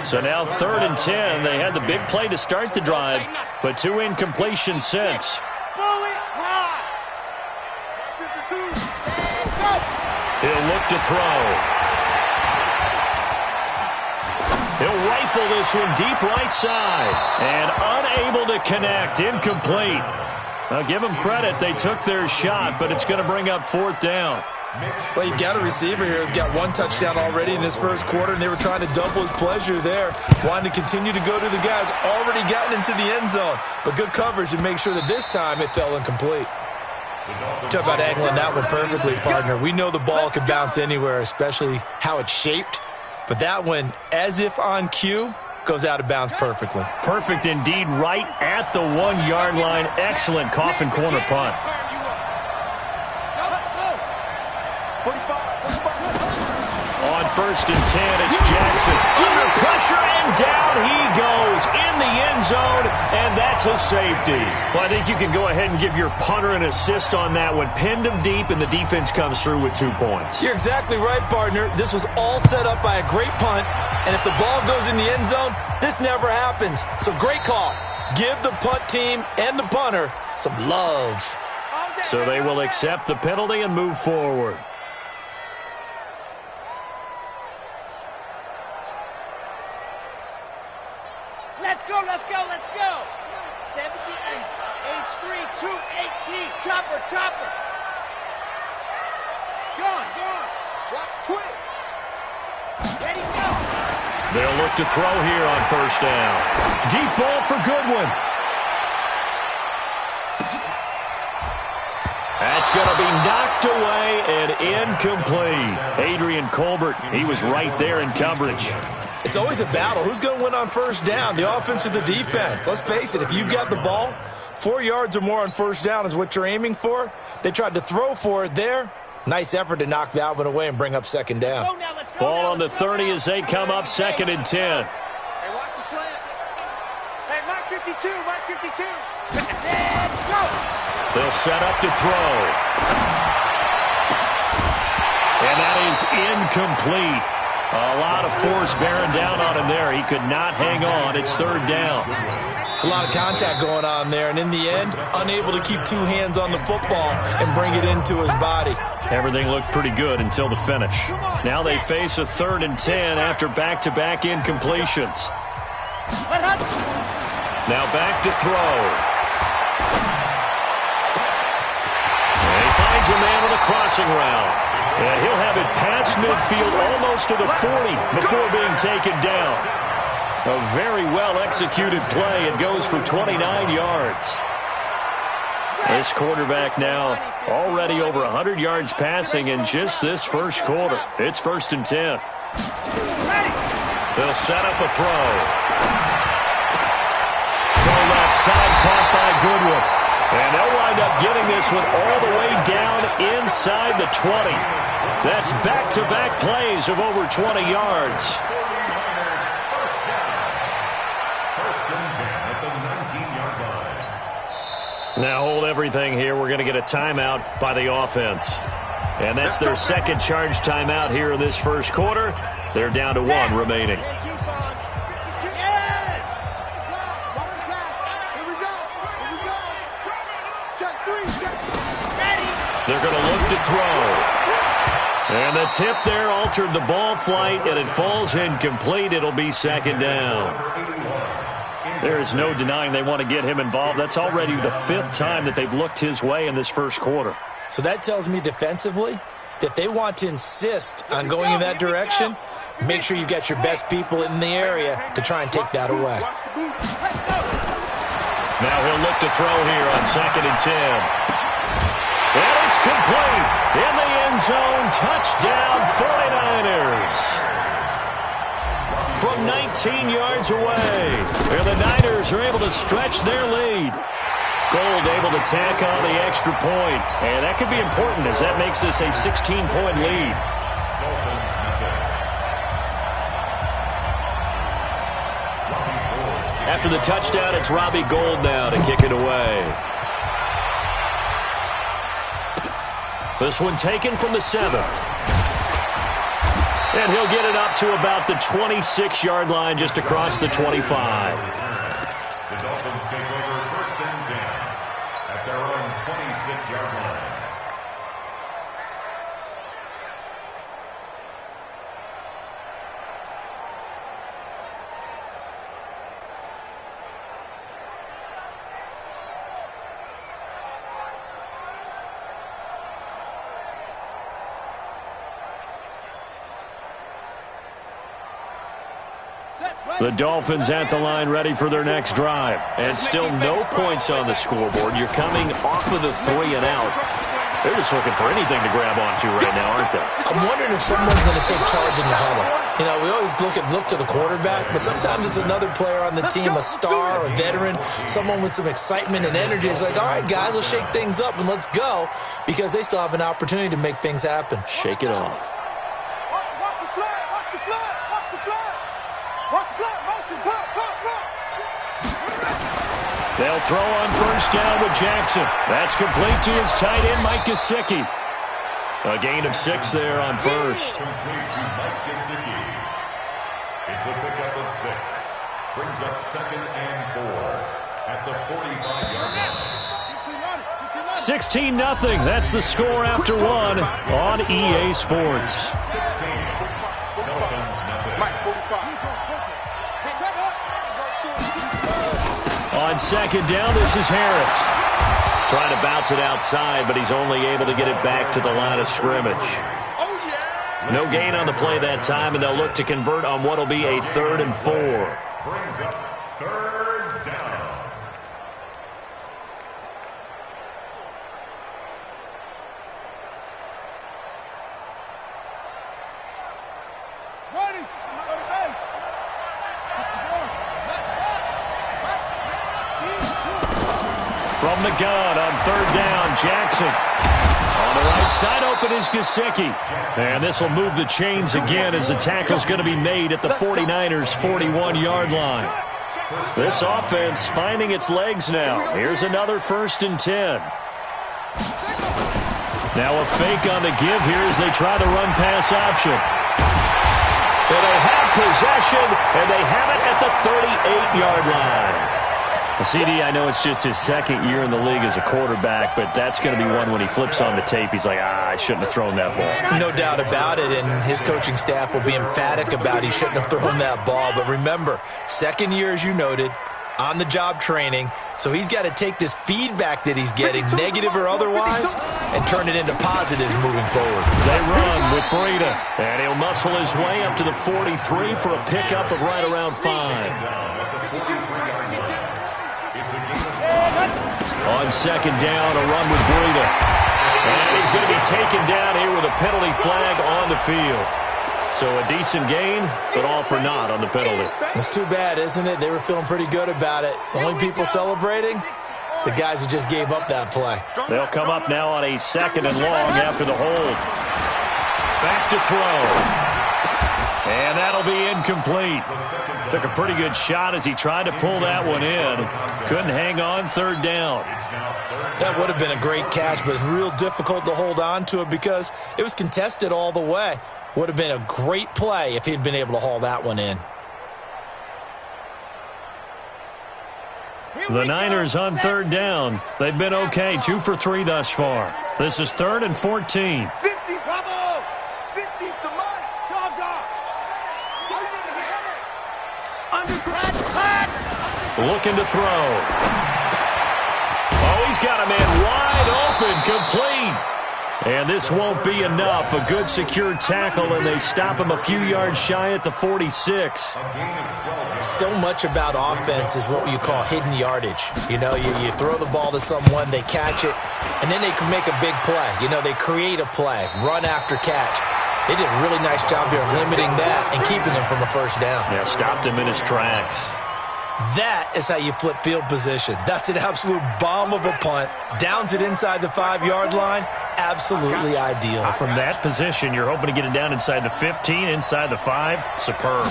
So now 3rd and 10. They had the big play to start the drive, but 2 incompletions since. He'll look to throw. He'll rifle this one deep right side. And unable to connect. Incomplete. Now, give them credit. They took their shot, but it's going to bring up 4th down. Well, you've got a receiver here who's got 1 touchdown already in this first quarter, and they were trying to double his pleasure there, wanting to continue to go to the guys already gotten into the end zone. But good coverage to make sure that this time it fell incomplete. Talk about angling that one perfectly, partner. We know the ball can bounce anywhere, especially how it's shaped. But that one, as if on cue, goes out of bounds perfectly. Perfect indeed, right at the 1-yard line. Excellent coffin corner punt. On 1st and 10, it's Jackson. Under pressure, and down he goes in the end zone, and that's a safety. Well, I think you can go ahead and give your punter an assist on that one. Pinned him deep, and the defense comes through with 2 points. You're exactly right, partner. This was all set up by a great punt, and if the ball goes in the end zone, this never happens. So great call. Give the punt team and the punter some love. So they will accept the penalty and move forward. Let's go. 78, H3, 218, chopper. Gone. Watch twins. Ready, go. They'll look to throw here on first down. Deep ball for Goodwin. That's It's going to be knocked away and incomplete. Adrian Colbert, he was right there in coverage. It's always a battle. Who's going to win on first down, the offense or the defense? Let's face it, if you've got the ball, 4 yards or more on first down is what you're aiming for. They tried to throw for it there. Nice effort to knock that one away and bring up second down. Ball on the 30 as they come up 2nd and 10. Hey, watch the slant. Hey, Mike 52, Mike 52. Let's go. They'll set up to throw. And that is incomplete. A lot of force bearing down on him there. He could not hang on. It's 3rd down. It's a lot of contact going on there, and in the end, unable to keep 2 hands on the football and bring it into his body. Everything looked pretty good until the finish. Now they face a 3rd and 10 after back-to-back incompletions. Now back to throw. And he finds a man on a crossing route. And he'll have it past midfield almost to the 40 before being taken down. A very well-executed play. It goes for 29 yards. This quarterback now already over 100 yards passing in just this first quarter. It's 1st and 10. They'll set up a throw. Throw left side caught by Goodwin. And they'll wind up getting this one all the way down inside the 20. That's back-to-back plays of over 20 yards. First and 10 at the 19-yard line. Now hold everything here. We're going to get a timeout by the offense. And that's their second charge timeout here in this first quarter. They're down to 1 remaining. They're going to look to throw. And the tip there altered the ball flight, and it falls incomplete. It'll be 2nd down. There is no denying they want to get him involved. That's already the 5th time that they've looked his way in this first quarter. So that tells me defensively that they want to insist on going in that direction. Make sure you've got your best people in the area to try and take that away. Now he'll look to throw here on 2nd and 10. And it's complete. In the end zone, touchdown 49ers. From 19 yards away. And the Niners are able to stretch their lead. Gold able to tack on the extra point. And that could be important as that makes this a 16-point lead. After the touchdown, it's Robbie Gould now to kick it away. This one taken from the 7. And he'll get it up to about the 26-yard line just across the 25. The Dolphins take over 1st and 10 at their own 26-yard line. The Dolphins at the line ready for their next drive. And still no points on the scoreboard. You're coming off of the 3 and out. They're just looking for anything to grab onto right now, aren't they? I'm wondering if someone's going to take charge in the huddle. You know, we always look to the quarterback, but sometimes it's another player on the team, a star, a veteran, someone with some excitement and energy. It's like, all right, guys, let's shake things up and let's go, because they still have an opportunity to make things happen. Shake it off. They'll throw on first down with Jackson. That's complete to his tight end, Mike Gesicki. A gain of 6 there on first. Complete to Mike Gesicki. It's a pickup of 6. Brings up 2nd and 4 at the 45-yard line. 16-0. That's the score after 1 on EA Sports. 16. Dolphins nothing. On 2nd down, this is Harris. Trying to bounce it outside, but he's only able to get it back to the line of scrimmage. No gain on the play that time, and they'll look to convert on what will be a 3rd and 4. Brings up 3rd down. From the gun on third down, Jackson. On the right side open is Gesicki. And this will move the chains again as the tackle's going to be made at the 49ers' 41-yard line. This offense finding its legs now. Here's another 1st and 10. Now a fake on the give here as they try the run-pass option. But they have possession, and they have it at the 38-yard line. CD, I know it's just his second year in the league as a quarterback, but that's going to be one when he flips on the tape. He's like, I shouldn't have thrown that ball. No doubt about it, and his coaching staff will be emphatic about he shouldn't have thrown that ball. But remember, second year, as you noted, on-the-job training, so he's got to take this feedback that he's getting, negative or otherwise, and turn it into positives moving forward. They run with Breida, and he'll muscle his way up to the 43 for a pickup of right around 5. On second down, a run with Breida. And he's going to be taken down here with a penalty flag on the field. So a decent gain, but all for naught on the penalty. It's too bad, isn't it? They were feeling pretty good about it. The only people celebrating, the guys who just gave up that play. They'll come up now on a 2nd and long after the hold. Back to throw. And that'll be incomplete. Took a pretty good shot as he tried to pull that one in. Couldn't hang on, 3rd down. That would have been a great catch, but it's real difficult to hold on to it because it was contested all the way. Would have been a great play if he'd been able to haul that one in. The Niners on 3rd down. They've been okay, 2 for 3 thus far. This is 3rd and 14. 50, bravo! 50's the money. Dog. Looking to throw. Oh, he's got a man wide open, complete. And this won't be enough. A good secure tackle, and they stop him a few yards shy at the 46. So much about offense is what you call hidden yardage. You know, you throw the ball to someone, they catch it, and then they can make a big play. You know, they create a play, run after catch. They did a really nice job here of limiting that and keeping him from a 1st down. Yeah, stopped him in his tracks. That is how you flip field position. That's an absolute bomb of a punt. Downs it inside the 5-yard line. Absolutely ideal. From that position, you're hoping to get it down inside the 15, inside the 5. Superb.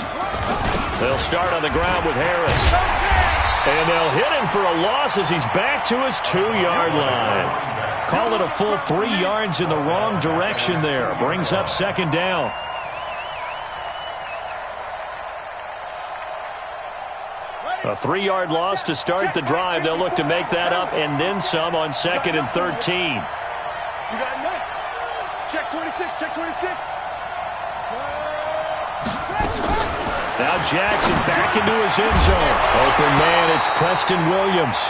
They'll start on the ground with Harris. And they'll hit him for a loss as he's back to his 2-yard line. Call it a full 3 yards in the wrong direction there. Brings up 2nd down. A 3-yard loss to start the drive. They'll look to make that up and then some on 2nd and 13. You got enough. Check 26, check 26. Now Jackson back into his end zone. Open man, it's Preston Williams.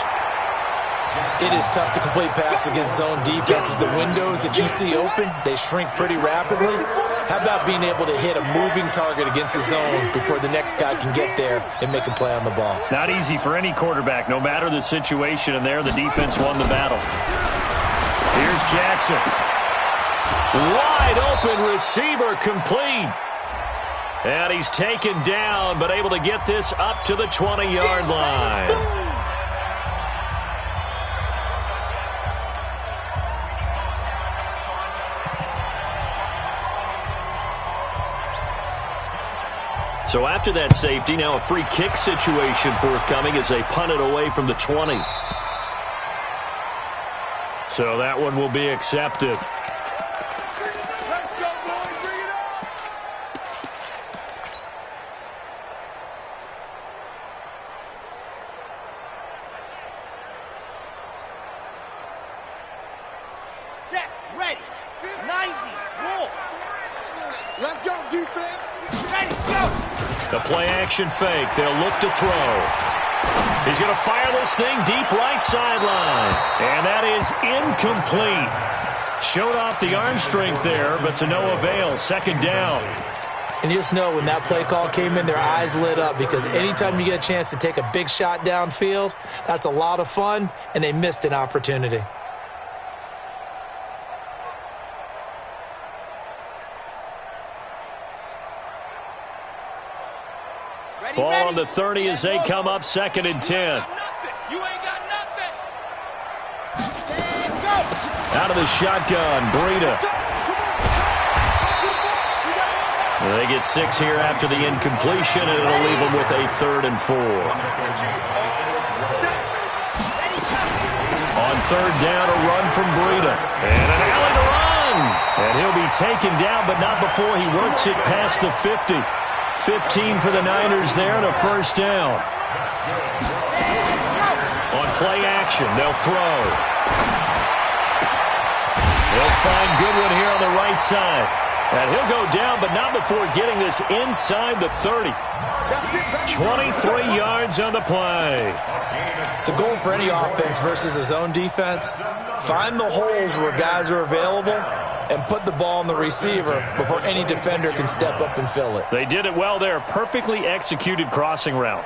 It is tough to complete pass against zone defenses. The windows that you see open, they shrink pretty rapidly. How about being able to hit a moving target against a zone before the next guy can get there and make a play on the ball? Not easy for any quarterback, no matter the situation, and there the defense won the battle. Here's Jackson. Wide open receiver, complete. And he's taken down, but able to get this up to the 20-yard line. So after that safety, now a free kick situation forthcoming as they punt it away from the 20. So that one will be accepted. Let's go, boys. Bring it up. Set, ready. 90, roll. Let's go, defense. Ready, go. The play-action fake. They'll look to throw. He's going to fire this thing deep right sideline. And that is incomplete. Showed off the arm strength there, but to no avail. 2nd down. And you just know when that play call came in, their eyes lit up because anytime you get a chance to take a big shot downfield, that's a lot of fun, and they missed an opportunity. Ball on the 30 as they come up 2nd and 10. You ain't got nothing. Out of the shotgun, Breida. They get 6 here after the incompletion, and it'll leave them with a 3rd and 4. On 3rd down, a run from Breida. And an alley to run. And he'll be taken down, but not before he works it past the 50. 15 for the Niners there, and a 1st down. On play action, they'll throw. They'll find Goodwin here on the right side. And he'll go down, but not before getting this inside the 30. 23 yards on the play. The goal for any offense versus a zone defense, find the holes where guys are available and put the ball on the receiver before any defender can step up and fill it. They did it well there. Perfectly executed crossing route.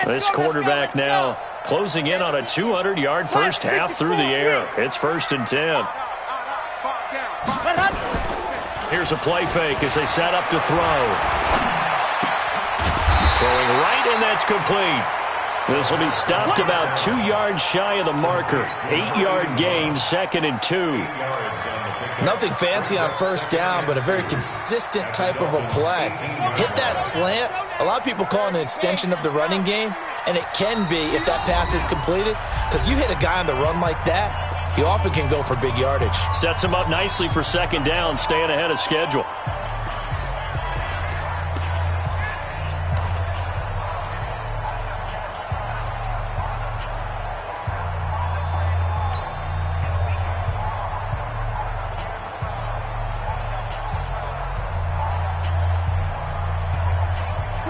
This quarterback now closing in on a 200-yard first half through the air. It's 1st and 10. Here's a play fake as they set up to throw. Throwing right, and that's complete. This will be stopped about 2 yards shy of the marker. 8-yard gain, 2nd and 2. Nothing fancy on 1st down, but a very consistent type of a play. Hit that slant. A lot of people call it an extension of the running game, and it can be if that pass is completed, because you hit a guy on the run like that, he often can go for big yardage. Sets him up nicely for 2nd down, staying ahead of schedule.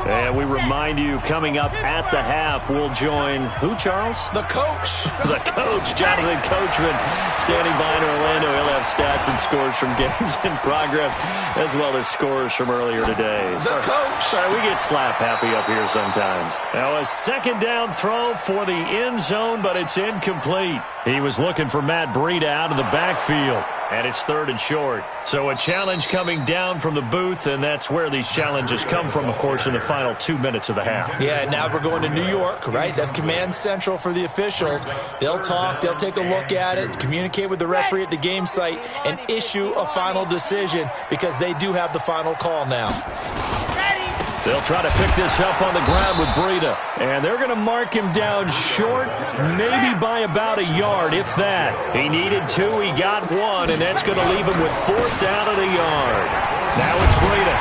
And we remind you, coming up at the half, we'll join who, Charles? The coach. The coach, Jonathan Coachman, standing by in Orlando. He'll have stats and scores from games in progress, as well as scores from earlier today. The coach. Sorry, we get slap happy up here sometimes. Now a 2nd down throw for the end zone, but it's incomplete. He was looking for Matt Breida out of the backfield. And it's 3rd and short. So a challenge coming down from the booth, and that's where these challenges come from, of course, in the final 2 minutes of the half. Yeah, now we're going to New York, right? That's command central for the officials. They'll talk, they'll take a look at it, communicate with the referee at the game site, and issue a final decision because they do have the final call now. They'll try to pick this up on the ground with Breida. And they're going to mark him down short, maybe by about a yard, if that. He needed 2, he got 1, and that's going to leave him with 4th down at a yard. Now it's Breida.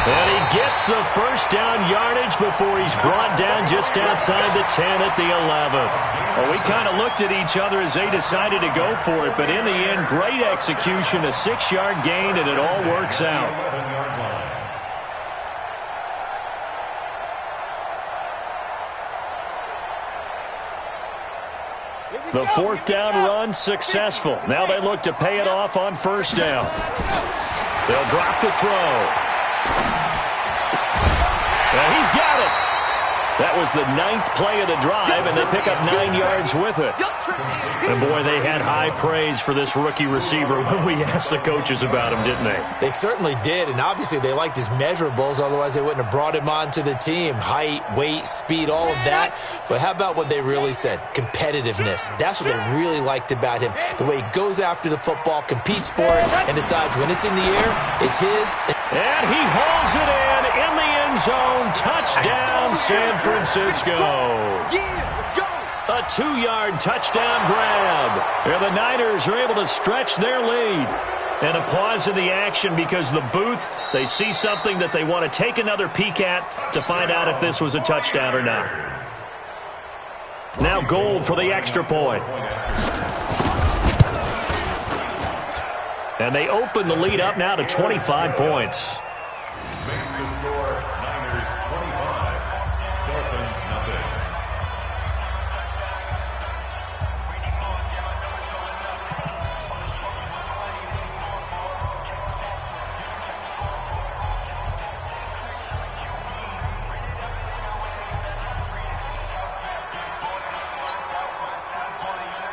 And he gets the 1st down yardage before he's brought down just outside the 10 at the 11. Well, we kind of looked at each other as they decided to go for it, but in the end, great execution, a 6-yard gain, and it all works out. The 4th down run successful. Now they look to pay it off on 1st down. They'll drop the throw. And he's got it. That was the 9th play of the drive, and they pick up 9 yards with it. And boy, they had high praise for this rookie receiver when we asked the coaches about him, didn't they? They certainly did, and obviously they liked his measurables, otherwise they wouldn't have brought him onto the team. Height, weight, speed, all of that. But how about what they really said? Competitiveness. That's what they really liked about him. The way he goes after the football, competes for it, and decides when it's in the air, it's his. And he hauls it in the end zone. Touchdown, San Francisco. A 2-yard touchdown grab. And the Niners are able to stretch their lead. And a pause in the action because the booth, they see something that they want to take another peek at to find out if this was a touchdown or not. Now Gold for the extra point. And they open the lead up now to 25 points. Makes the score Niners 25, Dolphins nothing.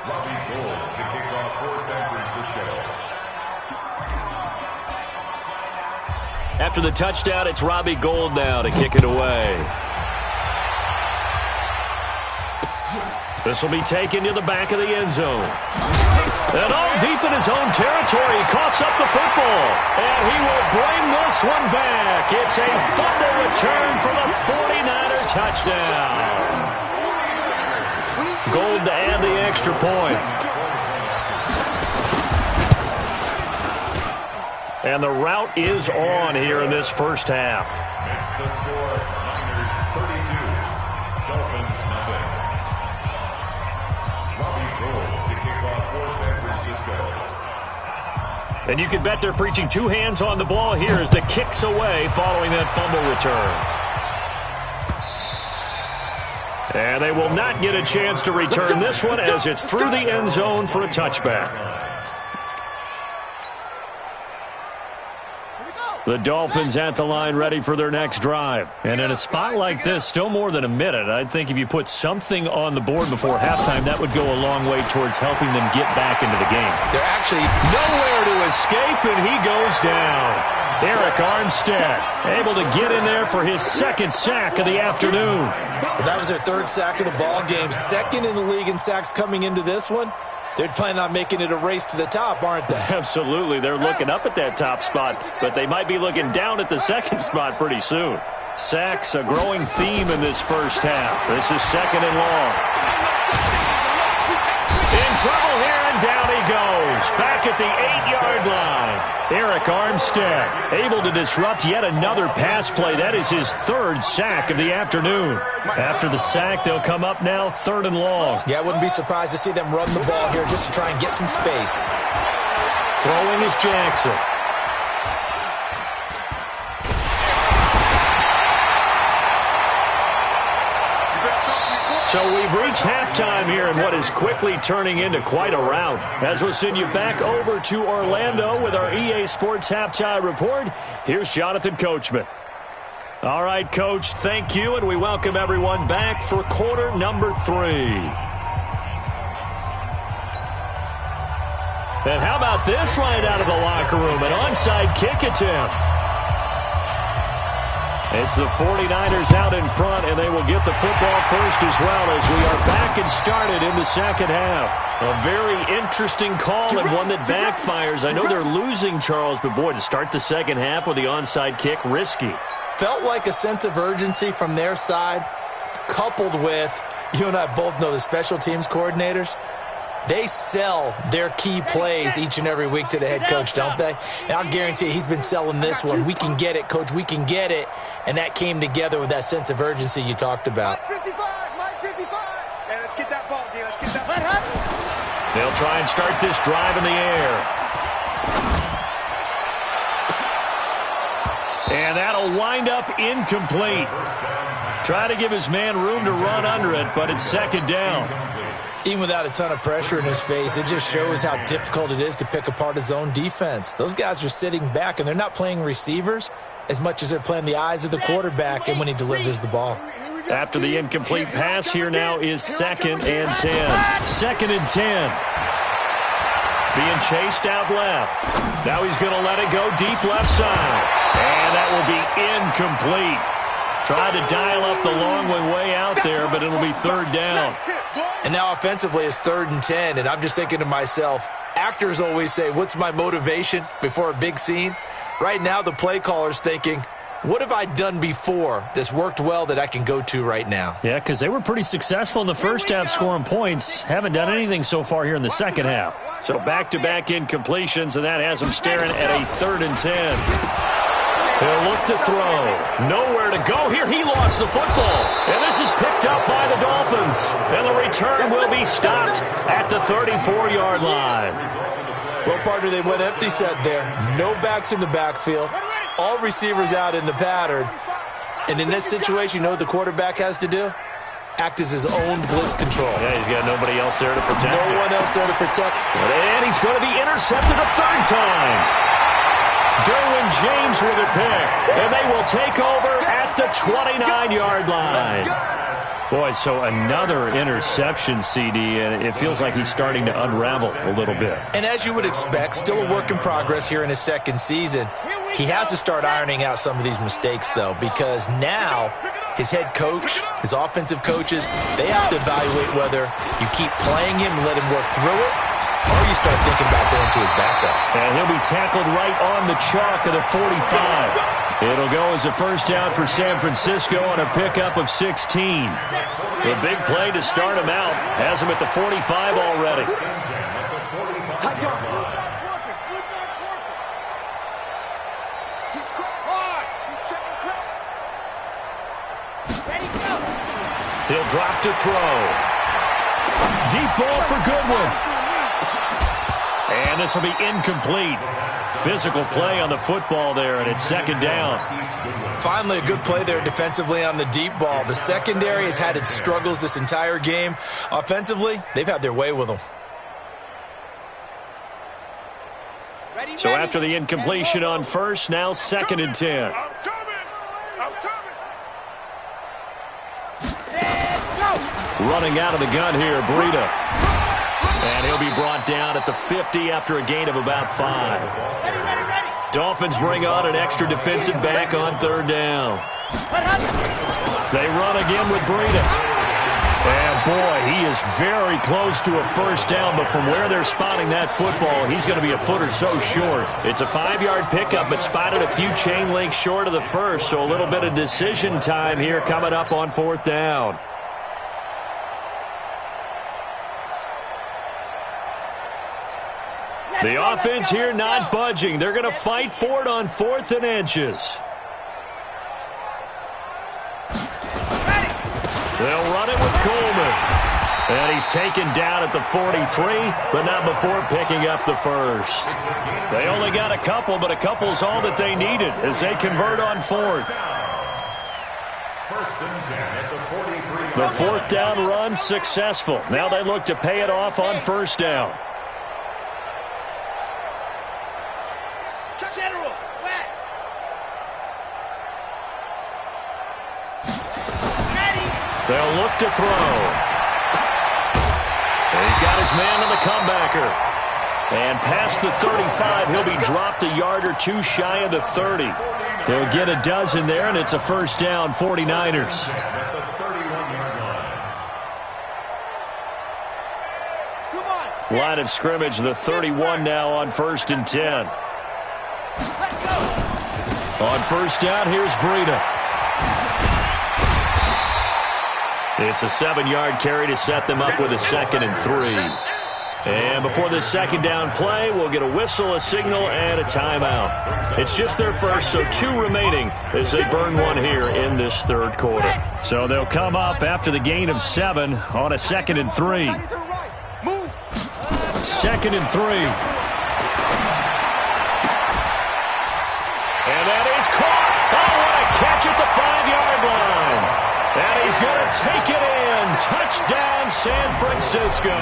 Robbie Gould to kick off for San Francisco. After the touchdown, it's Robbie Gould now to kick it away. This will be taken to the back of the end zone. And all deep in his own territory, he coughs up the football. And he will bring this one back. It's a fumble return for the 49er touchdown. Gold to add the extra point. And the route is on here in this first half. Makes the score Niners 32, Dolphins nothing. Robbie Gould to kick off for San Francisco. And you can bet they're preaching two hands on the ball here as the kick's away following that fumble return. And they will not get a chance to return this one as it's through the end zone for a touchback. The Dolphins at the line ready for their next drive. And in a spot like this, still more than a minute, I think if you put something on the board before halftime, that would go a long way towards helping them get back into the game. They're actually nowhere to escape, and he goes down. Eric Armstead able to get in there for his second sack of the afternoon. Well, that was their third sack of the ball game. Second in the league in sacks coming into this one. They're planning on making it a race to the top, aren't they? Absolutely. They're looking up at that top spot, but they might be looking down at the second spot pretty soon. Sacks, a growing theme in this first half. This is second and long. In trouble here, and down he goes. Back at the 8-yard line. Eric Armstead able to disrupt yet another pass play. That is his third sack of the afternoon. After the sack, they'll come up now third and long. Yeah, I wouldn't be surprised to see them run the ball here just to try and get some space. Throwing is Jackson. So we've reached halftime here in what is quickly turning into quite a rout. As we'll send you back over to Orlando with our EA Sports Halftime Report, here's Jonathan Coachman. All right, Coach, thank you, and we welcome everyone back for quarter number 3. And how about this right out of the locker room, an onside kick attempt. It's the 49ers out in front, and they will get the football first as well as we are back and started in the second half. A very interesting call and one that backfires. I know they're losing, Charles, but boy, to start the second half with the onside kick, risky. Felt like a sense of urgency from their side, coupled with, you and I both know the special teams coordinators. They sell their key plays each and every week to the head coach, don't they? And I'll guarantee you he's been selling this one. We can get it, Coach. We can get it. And that came together with that sense of urgency you talked about. Mike 55. Hey, let's get that ball, D. Let's get that. Let happen. They'll try and start this drive in the air. And that'll wind up incomplete. Try to give his man room to run under it, but it's second down. Even without a ton of pressure in his face, it just shows how difficult it is to pick apart his own defense. Those guys are sitting back, and they're not playing receivers as much as they're playing the eyes of the quarterback and when he delivers the ball. After the incomplete pass, here now is second and 10. Second and 10. Being chased out left. Now he's going to let it go deep left side. And that will be incomplete. Tried to dial up the long way out there, but it'll be third down. And now offensively it's 3rd and 10, and I'm just thinking to myself, actors always say, what's my motivation before a big scene? Right now the play caller's thinking, what have I done before that's worked well that I can go to right now? Yeah, because they were pretty successful in the first half scoring points. Haven't done anything so far here in the second half. So back-to-back incompletions, and that has them staring at a 3rd and 10. He'll look to throw. Nowhere to go here. He lost the football. And this is picked up by the Dolphins. And the return will be stopped at the 34-yard line. Well, partner, they went empty set there. No backs in the backfield. All receivers out in the pattern. And in this situation, you know what the quarterback has to do? Act as his own blitz control. Yeah, he's got nobody else there to protect him. No one else there to protect. And he's going to be intercepted a third time. Derwin James with a pick, and they will take over at the 29-yard line. Boy, so another interception, CD, and it feels like he's starting to unravel a little bit. And as you would expect, still a work in progress here in his second season. He has to start ironing out some of these mistakes, though, because now his head coach, his offensive coaches, they have to evaluate whether you keep playing him and let him work through it, or you start thinking about going to his backup. And he'll be tackled right on the chalk of the 45. It'll go as a first down for San Francisco on a pickup of 16. The big play to start him out has him at the 45 already. He'll drop to throw. Deep ball for Goodwin. And this will be incomplete. Physical play on the football there, and it's second down. Finally, a good play there defensively on the deep ball. The secondary has had its struggles this entire game. Offensively, they've had their way with them. So after the incompletion on first, now second and 10. Running out of the gun here, Breida. And he'll be brought down at the 50 after a gain of about 5. Dolphins bring on an extra defensive back on third down. They run again with Breida. And boy, he is very close to a first down, but from where they're spotting that football, he's going to be a foot or so short. It's a 5-yard pickup, but spotted a few chain links short of the first, so a little bit of decision time here coming up on fourth down. The offense here not budging. They're going to fight for it on 4th and inches. They'll run it with Coleman. And he's taken down at the 43, but not before picking up the first. They only got a couple, but a couple's all that they needed as they convert on 4th. The 4th down run successful. Now they look to pay it off on first down. They'll look to throw. And he's got his man on the comebacker. And past the 35, he'll be dropped a yard or two shy of the 30. He'll get a dozen there, and it's a first down, 49ers. Line of scrimmage, the 31 now on 1st and 10. On first down, here's Breida. It's a 7-yard carry to set them up with a 2nd and 3. And before this second down play, we'll get a whistle, a signal, and a timeout. It's just their first, so 2 remaining as they burn one here in this third quarter. So they'll come up after the gain of 7 on a 2nd and 3. 2nd and 3. And that is caught. Oh, what a catch at the 5-yard line. And he's going to take it in. Touchdown, San Francisco.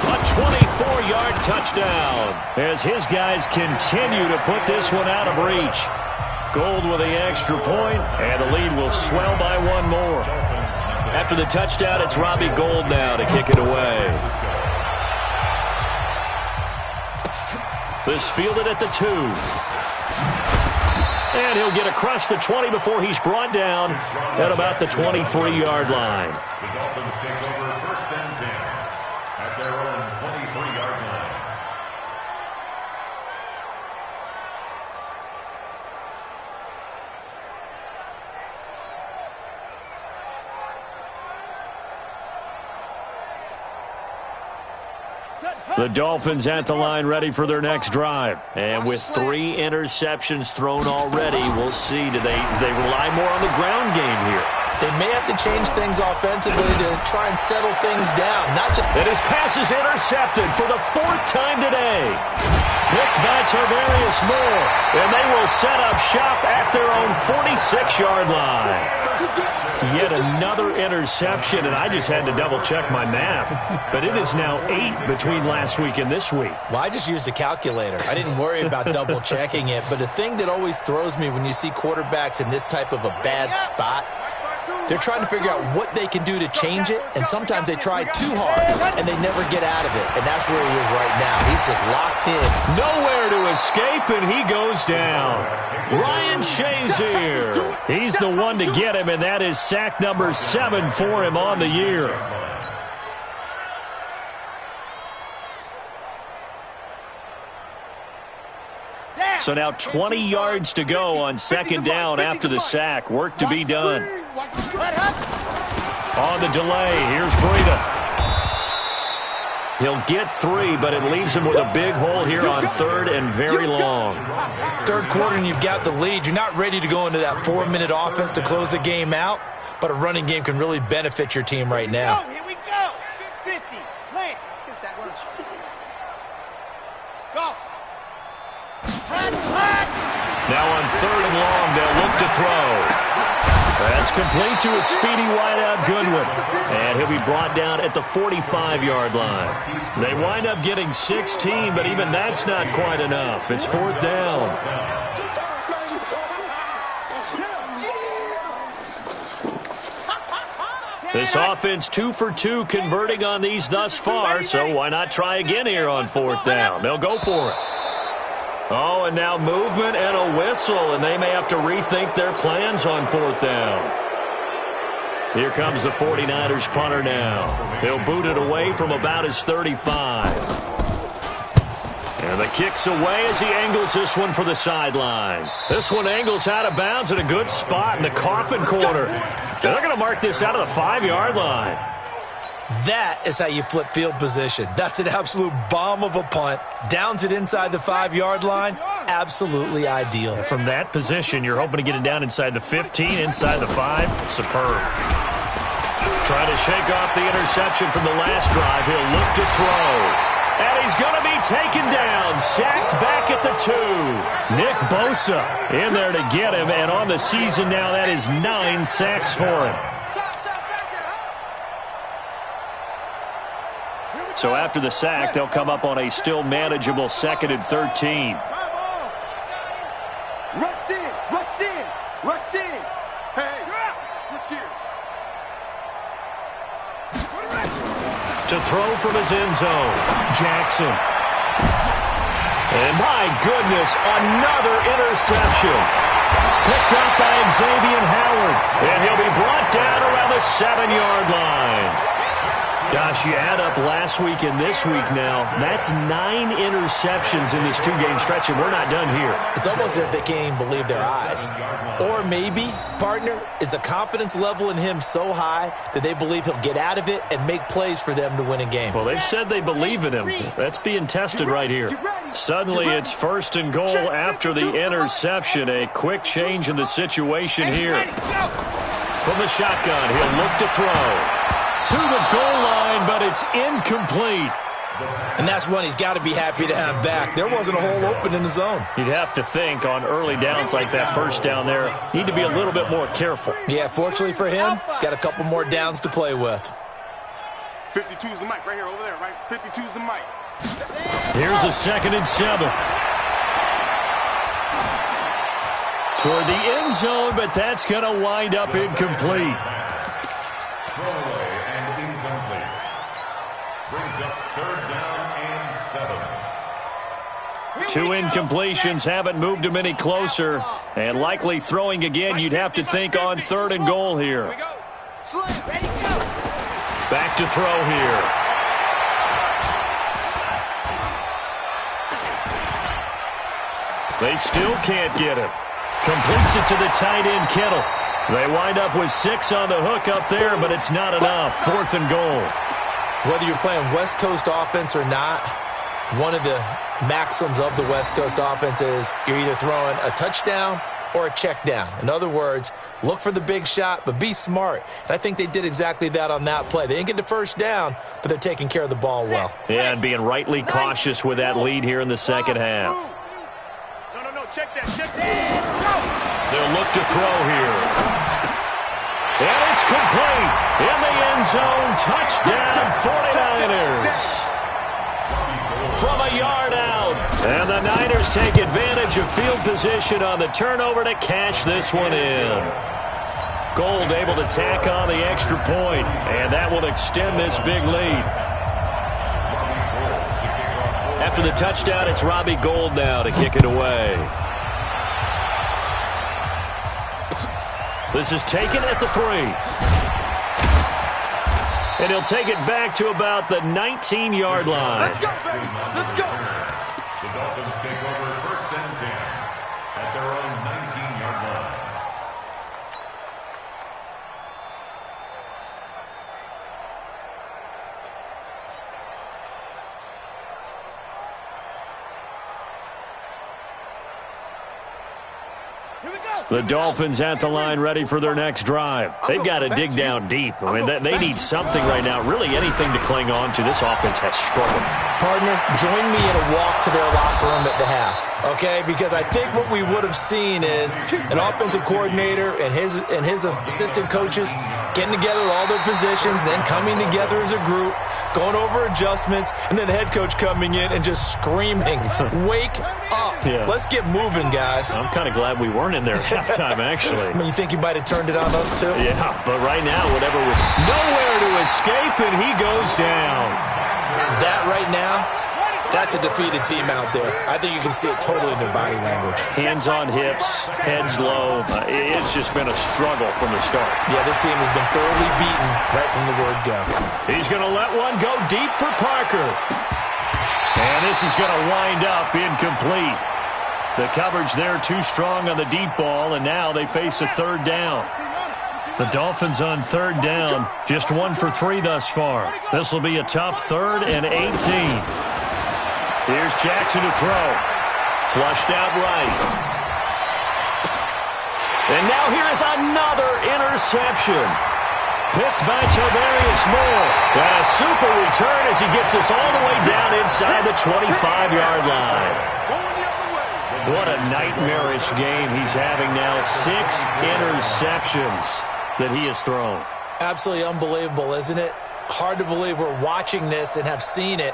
A 24-yard touchdown as his guys continue to put this one out of reach. Gold with the extra point, and the lead will swell by 1 more. After the touchdown, it's Robbie Gould now to kick it away. This fielded at the 2. And he'll get across the 20 before he's brought down at about the 23-yard line. The Dolphins take over 1st and 10 at their own 23-yard line. The Dolphins at the line ready for their next drive. And with 3 interceptions thrown already, we'll see. Do they rely more on the ground game here? They may have to change things offensively to try and settle things down. And his pass is intercepted for the 4th time today. Picked by Tarvarius Moore. And they will set up shop at their own 46-yard line. Yet another interception, and I just had to double-check my math. But it is now 8 between last week and this week. Well, I just used a calculator. I didn't worry about double-checking it. But the thing that always throws me when you see quarterbacks in this type of a bad spot, They're trying to figure out what they can do to change it, and sometimes they try too hard, and they never get out of it. And that's where he is right now. He's just locked in. Nowhere to escape, and he goes down. Ryan Shazier. He's the one to get him, and that is sack number 7 for him on the year. So now 20 yards to go on second down after the sack. Work to be done. On the delay, here's Breida. He'll get 3, but it leaves him with a big hole here on third and very long. Third quarter and you've got the lead. You're not ready to go into that 4-minute offense to close the game out, but a running game can really benefit your team right now. Here we go. 50. Plant. Let's get sack lunch. Go. Now on third and long, they'll look to throw. That's complete to a speedy wideout Goodwin. And he'll be brought down at the 45-yard line. They wind up getting 16, but even that's not quite enough. It's fourth down. This offense 2 for 2 converting on these thus far, so why not try again here on fourth down? They'll go for it. Oh, and now movement and a whistle, and they may have to rethink their plans on fourth down. Here comes the 49ers punter now. He'll boot it away from about his 35. And the kick's away as he angles this one for the sideline. This one angles out of bounds at a good spot in the coffin corner. They're going to mark this out of the 5-yard line. That is how you flip field position. That's an absolute bomb of a punt. Downs it inside the 5-yard line. Absolutely ideal. From that position, you're hoping to get it down inside the 15, inside the 5. Superb. Trying to shake off the interception from the last drive. He'll look to throw. And he's going to be taken down. Sacked back at the 2. Nick Bosa in there to get him. And on the season now, that is 9 sacks for him. So after the sack, they'll come up on a still manageable 2nd and 13. Rush in, rush in, rush in. Hey, switch gears. To throw from his end zone, Jackson. And my goodness, another interception. Picked up by Xavier Howard. And he'll be brought down around the 7-yard line. Gosh, you add up last week and this week now, that's 9 interceptions in this 2-game stretch, and we're not done here. It's almost as if they can't even believe their eyes. Or maybe, partner, is the confidence level in him so high that they believe he'll get out of it and make plays for them to win a game. Well, they've said they believe in him. That's being tested right here. Suddenly, it's 1st and goal after the interception. A quick change in the situation here. From the shotgun, he'll look to throw. To the goal line, but it's incomplete. And that's one he's got to be happy to have back. There wasn't a hole open in the zone. You'd have to think on early downs like that first down there, need to be a little bit more careful. Yeah, fortunately for him, got a couple more downs to play with. 52's the mic right here, over there, right? 52's the mic. Here's a 2nd and 7. Toward the end zone, but that's going to wind up incomplete. Throwaway and incomplete. Brings up 3rd down and 7. 2 incompletions haven't moved him any closer. And likely throwing again, you'd have to think on 3rd and goal here. Back to throw here. They still can't get him. Completes it to the tight end, Kittle. They wind up with 6 on the hook up there, but it's not enough. 4th and goal. Whether you're playing West Coast offense or not, one of the maxims of the West Coast offense is you're either throwing a touchdown or a check down. In other words, look for the big shot, but be smart. And I think they did exactly that on that play. They didn't get the first down, but they're taking care of the ball well. Yeah, and being rightly cautious with that lead here in the second half. No, check that, check that. They'll look to throw here. And it's complete. In the end zone, touchdown 49ers. From a yard out. And the Niners take advantage of field position on the turnover to cash this one in. Gold able to tack on the extra point, and that will extend this big lead. After the touchdown, it's Robbie Gold now to kick it away. This is taken at the 3. And he'll take it back to about the 19-yard line. Let's go, baby. Let's go. The Dolphins take over 1st and 10 at their own 19-yard line. Here we go. The Dolphins at the line ready for their next drive. They've got to dig down deep. I mean, they need something right now, really anything to cling on to. This offense has struggled. Partner, join me in a walk to their locker room at the half, okay? Because I think what we would have seen is an offensive coordinator and his assistant coaches getting together with all their positions, then coming together as a group, going over adjustments, and then the head coach coming in and just screaming, wake up. Yeah. Let's get moving, guys. I'm kind of glad we weren't in there at halftime, actually. I mean, you think he might have turned it on us, too? Yeah, but right now, whatever was nowhere to escape, and he goes down. That right now, that's a defeated team out there. I think you can see it totally in their body language. Hands on hips, heads low. It's just been a struggle from the start. Yeah, this team has been thoroughly beaten right from the word go. He's going to let one go deep for Parker. And this is going to wind up incomplete. The coverage there too strong on the deep ball, and now they face a 3rd down. The Dolphins on 3rd down, just 1 for 3 thus far. This will be a tough 3rd and 18. Here's Jackson to throw. Flushed out right. And now here is another interception. Picked by Tavarius Moore. And a super return as he gets us all the way down inside the 25-yard line. What a nightmarish game he's having now. 6 interceptions that he has thrown. Absolutely unbelievable, isn't it? Hard to believe we're watching this and have seen it,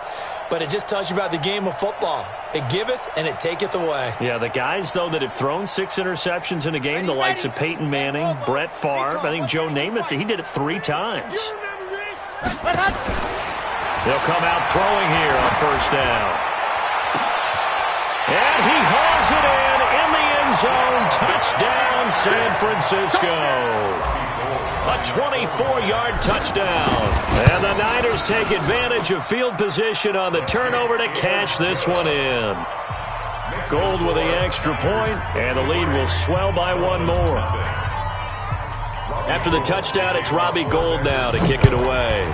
but it just tells you about the game of football. It giveth and it taketh away. Yeah, the guys, though, that have thrown 6 interceptions in a game, the likes of Peyton Manning, Brett Favre, I think Joe Namath, he did it 3 times. They'll come out throwing here on 1st down. And he hauls it in the end zone. Touchdown, San Francisco. A 24-yard touchdown. And the Niners take advantage of field position on the turnover to cash this one in. Gold with the extra point, and the lead will swell by 1 more. After the touchdown, it's Robbie Gold now to kick it away.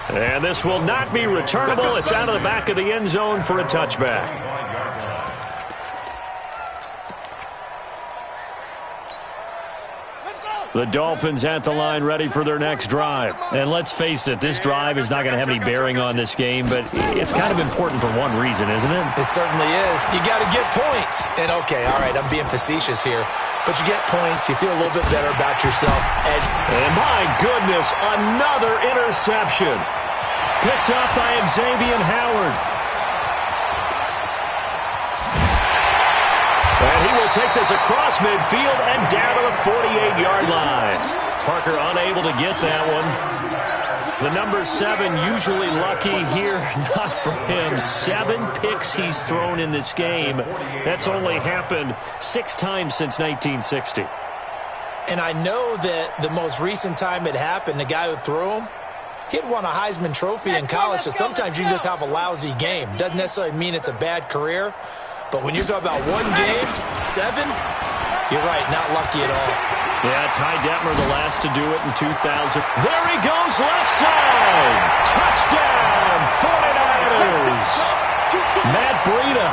And this will not be returnable. It's out of the back of the end zone for a touchback. The Dolphins at the line ready for their next drive. And let's face it, this drive is not going to have any bearing on this game, but it's kind of important for one reason, isn't it? It certainly is. You got to get points. And, okay, all right, I'm being facetious here, but you get points, you feel a little bit better about yourself. And my goodness, another interception. Picked up by Xavier Howard. And he will take this across midfield and down to the 48-yard line. Parker unable to get that one. The number 7 usually lucky here, not for him. 7 picks he's thrown in this game. That's only happened 6 times since 1960. And I know that the most recent time it happened, the guy who threw him, he'd won a Heisman Trophy in college, so sometimes you just have a lousy game. Doesn't necessarily mean it's a bad career, but when you're talking about 1 game, 7, you're right, not lucky at all. Yeah, Ty Detmer the last to do it in 2000. There he goes, left side. Touchdown, 49ers. Matt Breida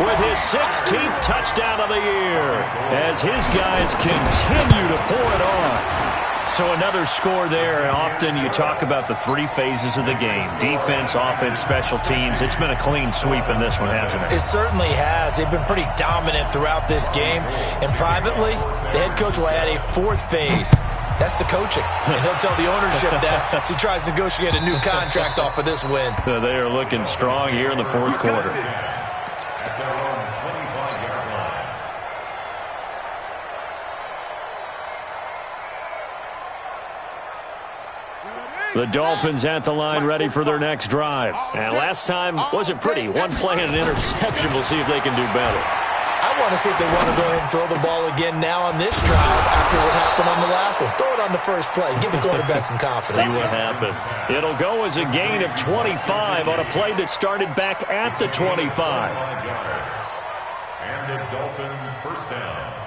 with his 16th touchdown of the year as his guys continue to pour it on. So another score there, and often you talk about the 3 phases of the game. Defense, offense, special teams. It's been a clean sweep in this one, hasn't it? It certainly has. They've been pretty dominant throughout this game. And privately, the head coach will add a 4th phase. That's the coaching. And he'll tell the ownership that as he tries to negotiate a new contract off of this win. They are looking strong here in the 4th quarter. The Dolphins at the line ready for their next drive. And last time wasn't pretty. One play and an interception. We'll see if they can do better. I want to see if they want to go ahead and throw the ball again now on this drive after what happened on the last one. Throw it on the first play. Give the quarterback some confidence. See what happens. It'll go as a gain of 25 on a play that started back at the 25. And a Dolphin first down.